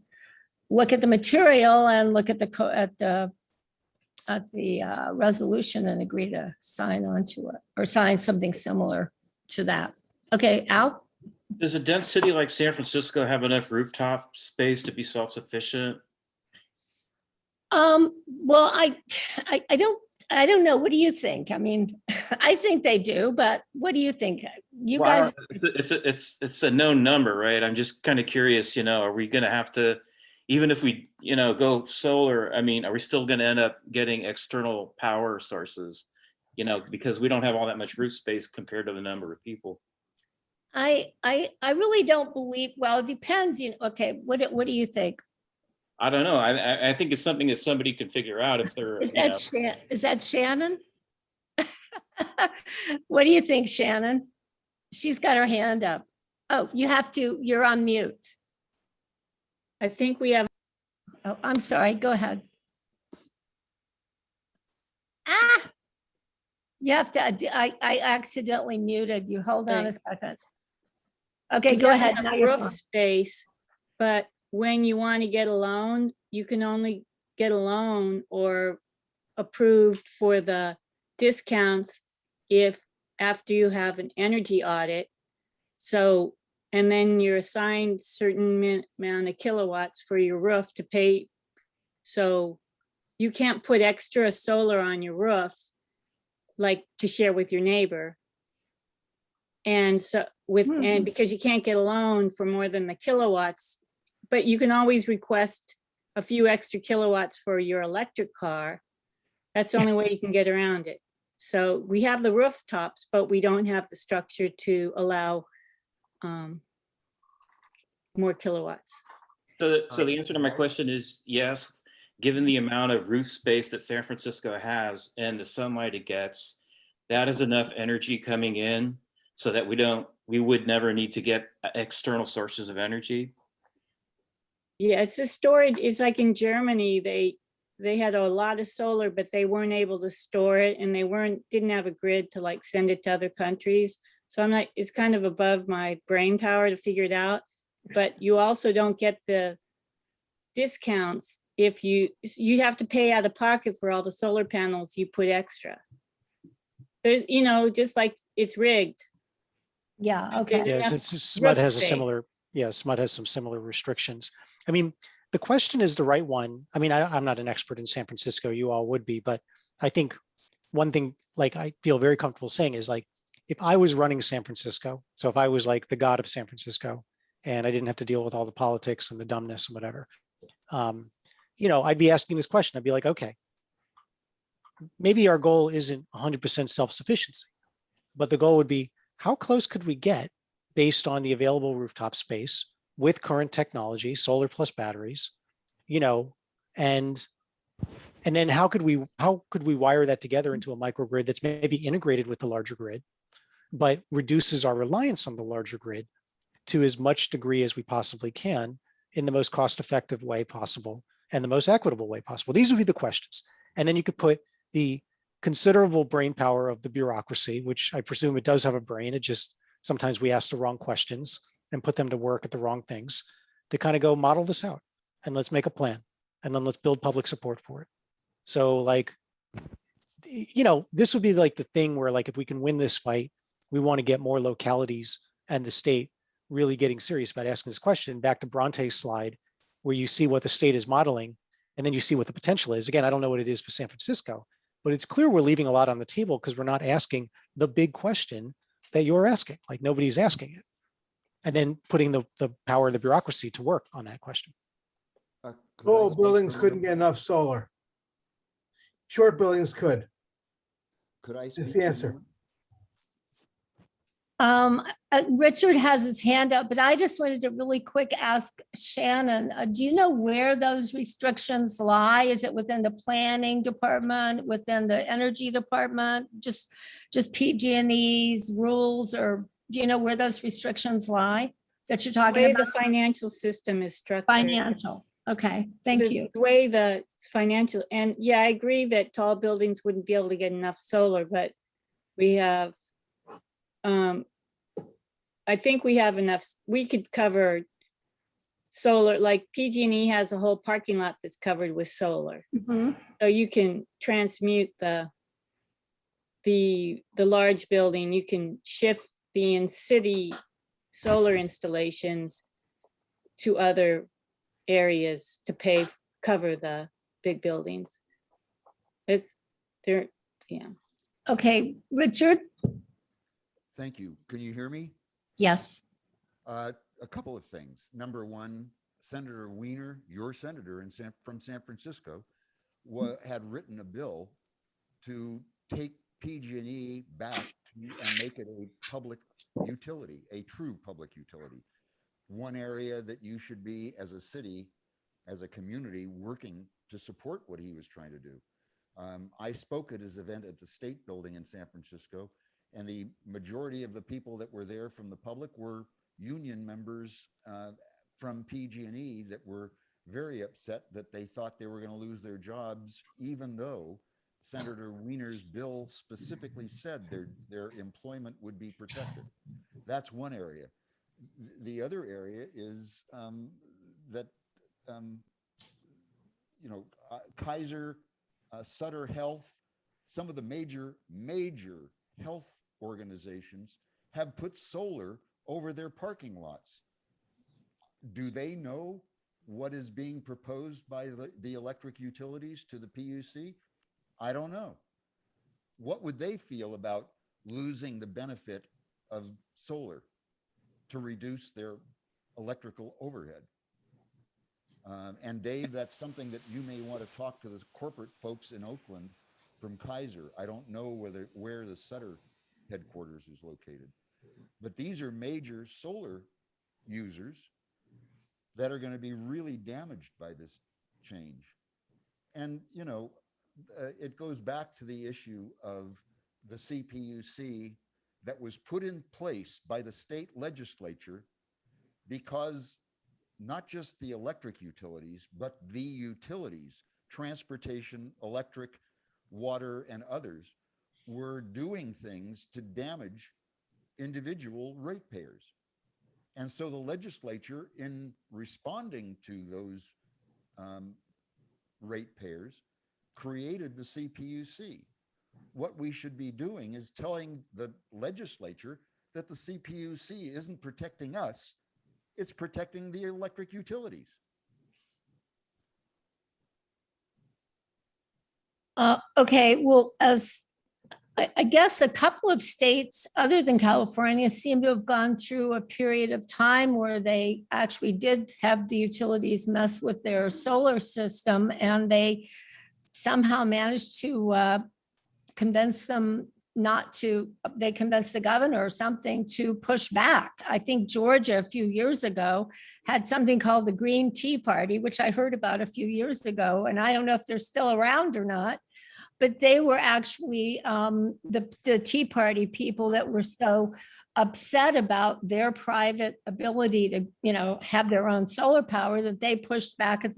look at the material and look at the resolution and agree to sign on to it or sign something similar to that. Okay, Al? Does a dense city like San Francisco have enough rooftop space to be self-sufficient? Well, I don't know. What do you think? I mean, I think they do, but what do you think? You Well, guys, it's a known number, right? I'm just kind of curious, are we going to have to, even if we, go solar, I mean, are we still going to end up getting external power sources, because we don't have all that much roof space compared to the number of people. I really don't believe, well, it depends, okay, what do you think? I don't know. I think it's something that somebody can figure out if they're, Is that Shannon? What do you think, Shannon? She's got her hand up. Oh, you're on mute. I think we have, Oh, I'm sorry. Go ahead. You have to, I accidentally muted you. Hold on a second. Okay, we go have ahead. enough Now you're roof fine. space, but when you want to get a loan, you can only get a loan or approved for the discounts if after you have an energy audit. So, and then you're assigned certain amount of kilowatts for your roof to pay. So you can't put extra solar on your roof, like to share with your neighbor. And so and because you can't get a loan for more than the kilowatts, but you can always request a few extra kilowatts for your electric car. That's the only way you can get around it. So we have the rooftops, but we don't have the structure to allow more kilowatts. So the answer to my question is yes, given the amount of roof space that San Francisco has and the sunlight it gets, that is enough energy coming in so that we would never need to get external sources of energy. Yeah, it's a storage. It's like in Germany, they had a lot of solar, but they weren't able to store it, and they didn't have a grid to like send it to other countries. So I'm like, it's kind of above my brain power to figure it out. But you also don't get the discounts if you have to pay out of pocket for all the solar panels you put extra. There's, just like it's rigged. Yeah, okay. Yes, SMUD has a similar, SMUD has some similar restrictions. I mean, the question is the right one. I mean, I'm not an expert in San Francisco, you all would be, but I think one thing like I feel very comfortable saying is like, if I was running San Francisco, so if I was like the god of San Francisco and I didn't have to deal with all the politics and the dumbness and whatever, I'd be asking this question. I'd be like, okay, maybe our goal isn't 100% self-sufficiency, but the goal would be how close could we get based on the available rooftop space with current technology, solar plus batteries, and then how could we wire that together into a microgrid that's maybe integrated with the larger grid, but reduces our reliance on the larger grid to as much degree as we possibly can in the most cost-effective way possible and the most equitable way possible. These would be the questions. And then you could put the considerable brain power of the bureaucracy, which I presume it does have a brain. It just, sometimes we ask the wrong questions and put them to work at the wrong things to kind of go model this out and let's make a plan and then let's build public support for it. So like, this would be like the thing where like, if we can win this fight, we want to get more localities and the state really getting serious about asking this question. Back to Bronte's slide, where you see what the state is modeling, and then you see what the potential is. Again, I don't know what it is for San Francisco, but it's clear we're leaving a lot on the table because we're not asking the big question that you're asking. Like nobody's asking it. And then putting the power of the bureaucracy to work on that question. Could I Tall speak buildings for a couldn't little- get enough solar. Short buildings could. Could I That's speak? the for a answer. moment? Richard has his hand up, but I just wanted to really quick ask Shannon, do you know where those restrictions lie? Is it within the planning department, within the energy department, just PG&E's rules, or do you know where those restrictions lie that you're The talking way about? the financial system is structured. Financial. Okay, thank the you. way the financial, and yeah, I agree that tall buildings wouldn't be able to get enough solar, but we have, I think we have enough, we could cover solar, like PG&E has a whole parking lot that's covered with solar. Mhm. So you can transmute the large building, you can shift the in-city solar installations to other areas to cover the big buildings. It's, they're, yeah. Okay, Richard? Thank you. Can you hear me? Yes. A couple of things. Number one, Senator Wiener, your senator from San Francisco, had written a bill to take PG&E back and make it a public utility, a true public utility. One area that you should be, as a city, as a community, working to support what he was trying to do. I spoke at his event at the State Building in San Francisco, and the majority of the people that were there from the public were union members from PG&E that were very upset that they thought they were going to lose their jobs, even though Senator Wiener's bill specifically said their employment would be protected. That's one area. The other area is that Kaiser, Sutter Health, some of the major health organizations have put solar over their parking lots. Do they know what is being proposed by the electric utilities to the PUC? I don't know. What would they feel about losing the benefit of solar to reduce their electrical overhead? And Dave, that's something that you may want to talk to the corporate folks in Oakland from Kaiser. I don't know where the Sutter headquarters is located, but these are major solar users that are going to be really damaged by this change. And, it goes back to the issue of the CPUC that was put in place by the state legislature because not just the electric utilities, but the utilities, transportation, electric, water, and others, were doing things to damage individual ratepayers. And so the legislature, in responding to those ratepayers, created the CPUC. What we should be doing is telling the legislature that the CPUC isn't protecting us, it's protecting the electric utilities. Okay, well, as I guess a couple of states other than California seem to have gone through a period of time where they actually did have the utilities mess with their solar system, and they somehow managed to convince them not to, they convinced the governor or something to push back. I think Georgia a few years ago had something called the Green Tea Party, which I heard about a few years ago, and I don't know if they're still around or not, but they were actually the Tea Party people that were so upset about their private ability to, have their own solar power that they pushed back at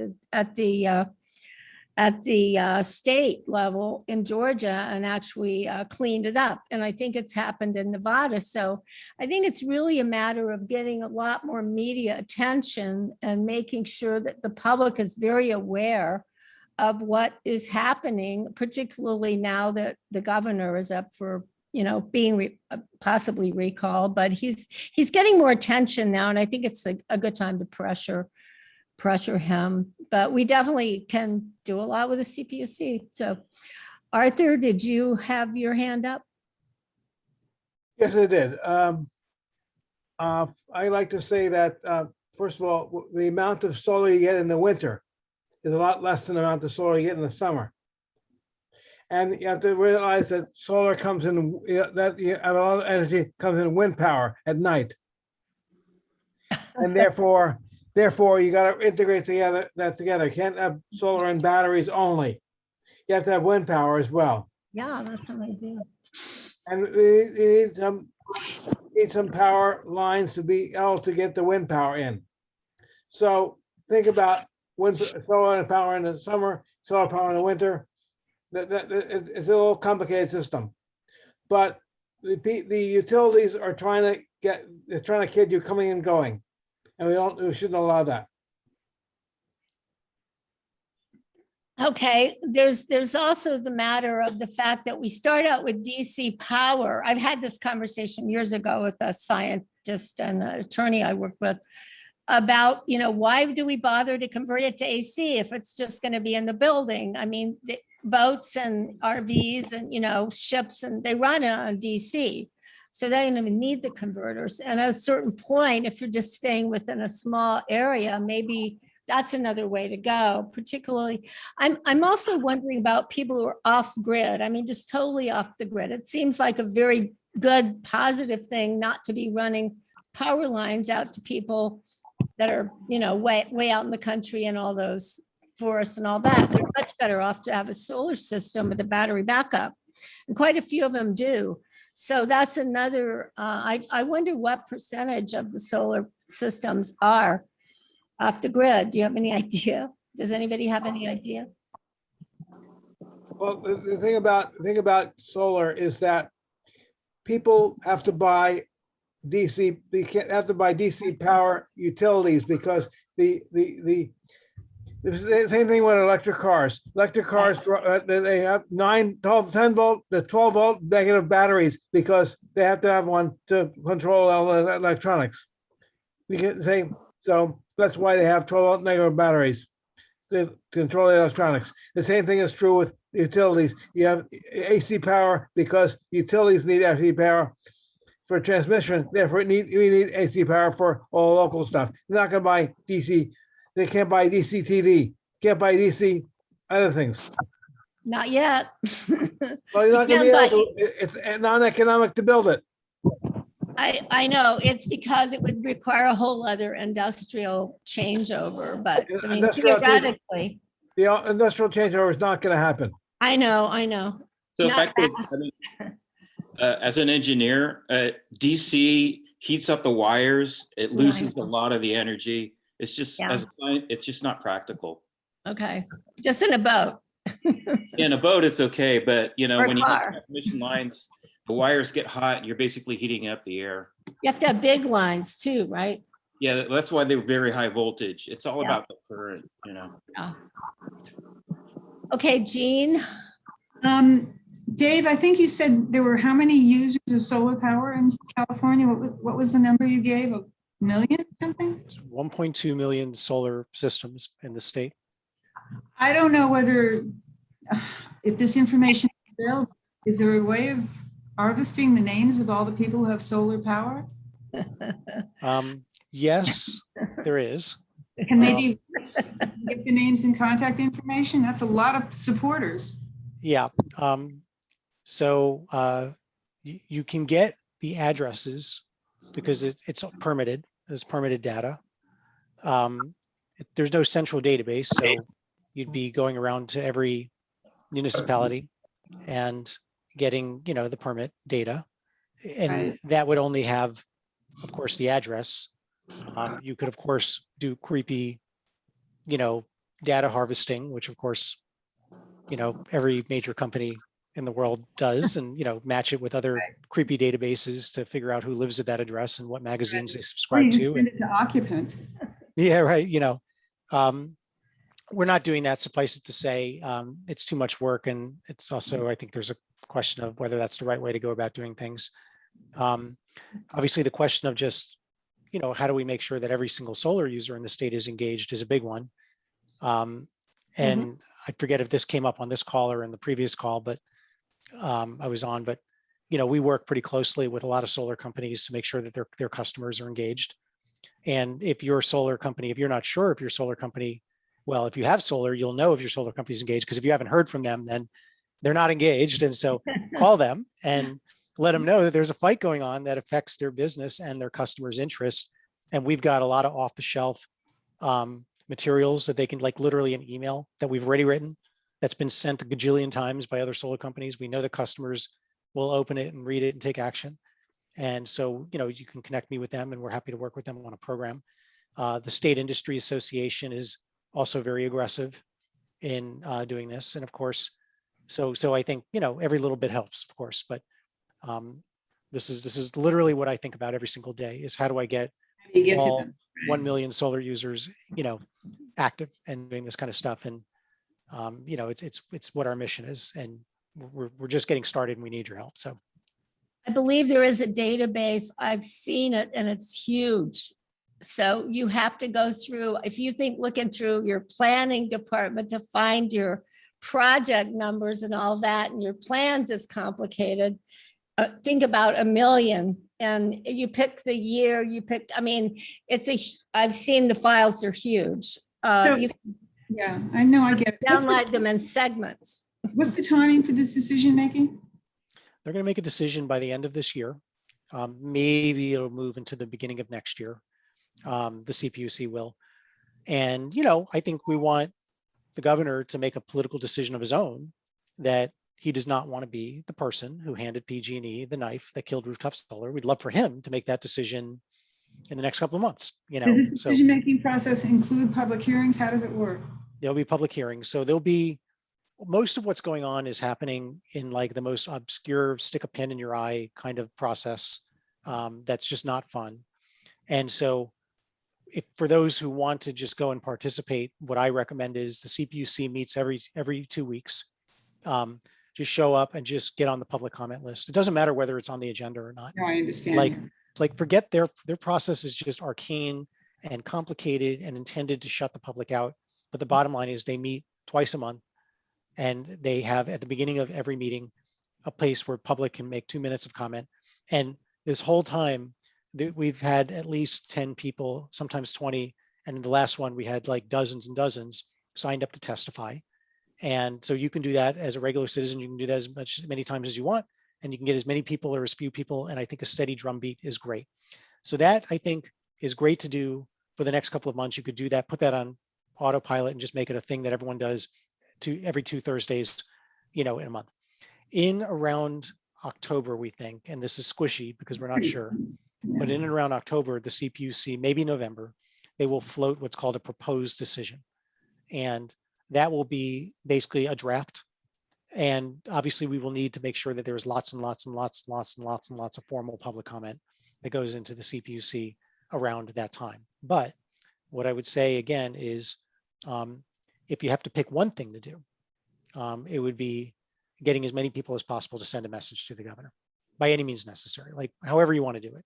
the state level in Georgia and actually cleaned it up. And I think it's happened in Nevada. So I think it's really a matter of getting a lot more media attention and making sure that the public is very aware of what is happening, particularly now that the governor is up for, being possibly recalled, but he's getting more attention now. And I think it's a good time to pressure him, but we definitely can do a lot with the CPUC. So Arthur, did you have your hand up? Yes, I did. I like to say that, first of all, the amount of solar you get in the winter is a lot less than the amount of solar you get in the summer. And you have to realize that solar comes in, that you have a lot of energy comes in wind power at night. And therefore you got to integrate that together. You can't have solar and batteries only. You have to have wind power as well. Yeah, that's an idea. And we need some power lines to be able to get the wind power in. So think about solar power in the summer, solar power in the winter. It's a little complicated system, but the utilities are trying to kid you coming and going, and we shouldn't allow that. Okay, there's also the matter of the fact that we start out with DC power. I've had this conversation years ago with a scientist and an attorney I work with about, why do we bother to convert it to AC if it's just going to be in the building? I mean, the boats and RVs and, ships, and they run on DC. So they don't even need the converters. And at a certain point, if you're just staying within a small area, maybe that's another way to go. Particularly, I'm also wondering about people who are off grid. I mean, just totally off the grid. It seems like a very good, positive thing not to be running power lines out to people that are, way out in the country and all those forests and all that. They're much better off to have a solar system with a battery backup. And quite a few of them do. So that's another, I wonder what percentage of the solar systems are off the grid. Do you have any idea? Does anybody have any idea? Well, the thing about solar is that people have to buy DC. They can't have to buy DC power utilities because the same thing with electric cars. Electric cars, they have 9, 12, 10 volt, the 12 volt negative batteries because they have to have one to control electronics. You can say, so that's why they have 12 volt negative batteries to control the electronics. The same thing is true with utilities. You have AC power because utilities need AC power for transmission. Therefore, we need AC power for all local stuff. They're not going to buy DC. They can't buy DC TV. Can't buy DC other things. Not yet. Well, you're not going to be able to. It's non-economic to build it. I know, it's because it would require a whole other industrial changeover, but I mean, theoretically. The industrial changeover is not going to happen. I know. So if Not I could, fast. as an engineer, DC heats up the wires. It loses a lot of the energy. It's just, Yeah. as a client, it's just not practical. Okay, just in a boat. In a boat, it's okay, but Or a when you have car. transmission lines, the wires get hot, you're basically heating up the air. You have to have big lines too, right? Yeah, that's why they're very high voltage. It's all Yeah. about the current, Yeah. Okay, Jean, Dave, I think you said there were how many users of solar power in California? What was the number you gave? 1 million something? It's 1.2 million solar systems in the state. I don't know whether, if this information is available, is there a way of harvesting the names of all the people who have solar power? Yes, there is. Can maybe get the names and contact information? That's a lot of supporters. Yeah. So you can get the addresses because it's permitted. It's permitted data. There's no central database, so you'd be going around to every municipality and getting, the permit data, and Right. that would only have, of course, the address. You could, of course, do creepy, data harvesting, which, of course, every major company in the world does, and match it with other creepy databases to figure out who lives at that address and what magazines they Or subscribe you to. can send it to occupant. Yeah, right. we're not doing that. Suffice it to say, it's too much work, and it's also, I think there's a question of whether that's the right way to go about doing things. Obviously, the question of just, how do we make sure that every single solar user in the state is engaged is a big one. And I forget if this came up on this call or in the previous call, but I was on, but we work pretty closely with a lot of solar companies to make sure that their customers are engaged. And if your solar company, if you're not sure if your solar company, well, if you have solar, you'll know if your solar company is engaged, because if you haven't heard from them, then they're not engaged. And so call them and let them know that there's a fight going on that affects their business and their customers' interests. And we've got a lot of off-the-shelf materials that they can, like literally an email that we've already written that's been sent a gajillion times by other solar companies. We know the customers will open it and read it and take action. And so, you can connect me with them, and we're happy to work with them on a program. The State Industry Association is also very aggressive in doing this. And of course, so I think, every little bit helps, of course, but this is literally what I think about every single day is how do I get You get to all them. 1 million solar users, active and doing this kind of stuff. And, it's what our mission is. And we're just getting started and we need your help. So I believe there is a database. I've seen it and it's huge. So you have to go through, if you think looking through your planning department to find your project numbers and all that, and your plans is complicated. Think about 1 million, and you pick the year, I've seen the files are huge. You Yeah, I know, I get it. download them in segments. What's the timing for this decision making? they're going to make a decision by the end of this year. Maybe it'll move into the beginning of next year. The CPUC will. And, I think we want the governor to make a political decision of his own that he does not want to be the person who handed PG&E the knife that killed rooftop solar. We'd love for him to make that decision in the next couple of months. Does this decision-making process include public hearings? How does it work? There'll be public hearings. So there'll be, most of what's going on is happening in like the most obscure stick a pin in your eye kind of process. That's just not fun. And so for those who want to just go and participate, what I recommend is the CPUC meets every 2 weeks. Just show up and just get on the public comment list. It doesn't matter whether it's on the agenda or not. No, I understand. Like forget their process is just arcane and complicated and intended to shut the public out. But the bottom line is they meet twice a month, and they have at the beginning of every meeting a place where public can make 2 minutes of comment. And this whole time we've had at least 10 people, sometimes 20. And in the last one, we had like dozens and dozens signed up to testify. And so you can do that as a regular citizen. You can do that as many times as you want, and you can get as many people or as few people. And I think a steady drumbeat is great. So that I think is great to do for the next couple of months. You could do that, put that on autopilot and just make it a thing that everyone does every 2 Thursdays, in a month. In around October, we think, and this is squishy because we're not sure, but in and around October, the CPUC, maybe November, they will float what's called a proposed decision. And that will be basically a draft. And obviously we will need to make sure that there's lots and lots and lots and lots and lots and lots of formal public comment that goes into the CPUC around that time. But what I would say again is, if you have to pick one thing to do, it would be getting as many people as possible to send a message to the governor by any means necessary, like however you want to do it.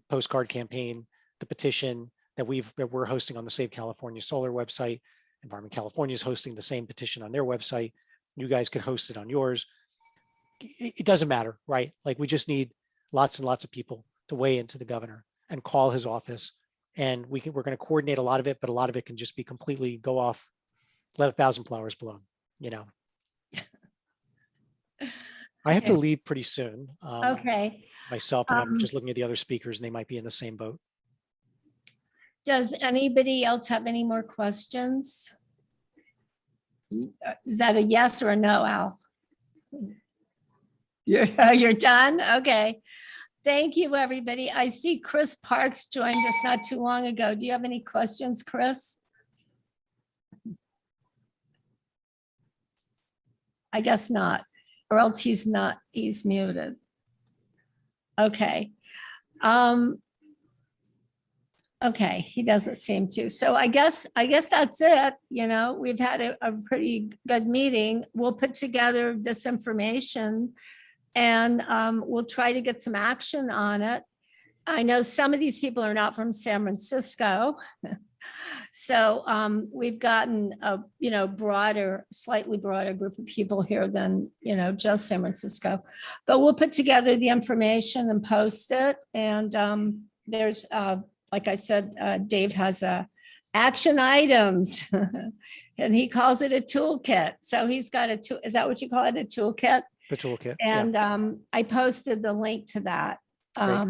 Postcard campaign, the petition that we're hosting on the Save California Solar website. Environment California is hosting the same petition on their website. You guys could host it on yours. It doesn't matter, right? Like we just need lots and lots of people to weigh into the governor and call his office. And we're going to coordinate a lot of it, but a lot of it can just be completely go off, let 1,000 flowers bloom, I have to leave pretty soon. Okay. Myself, and I'm just looking at the other speakers and they might be in the same boat. Does anybody else have any more questions? Is that a yes or a no, Al? You're done? Okay. Thank you, everybody. I see Chris Parks joined us not too long ago. Do you have any questions, Chris? I guess not, or else he's muted. Okay. Okay, he doesn't seem to. So I guess that's it. You know, we've had a pretty good meeting. We'll put together this information and we'll try to get some action on it. I know some of these people are not from San Francisco. So we've gotten a, you know, broader, slightly broader group of people here than, you know, just San Francisco. But we'll put together the information and post it. And there's, like I said, Dave has action items and he calls it a toolkit. So he's got a tool. Is that what you call it? A toolkit? The toolkit. Yeah. And I posted the link to that. Great.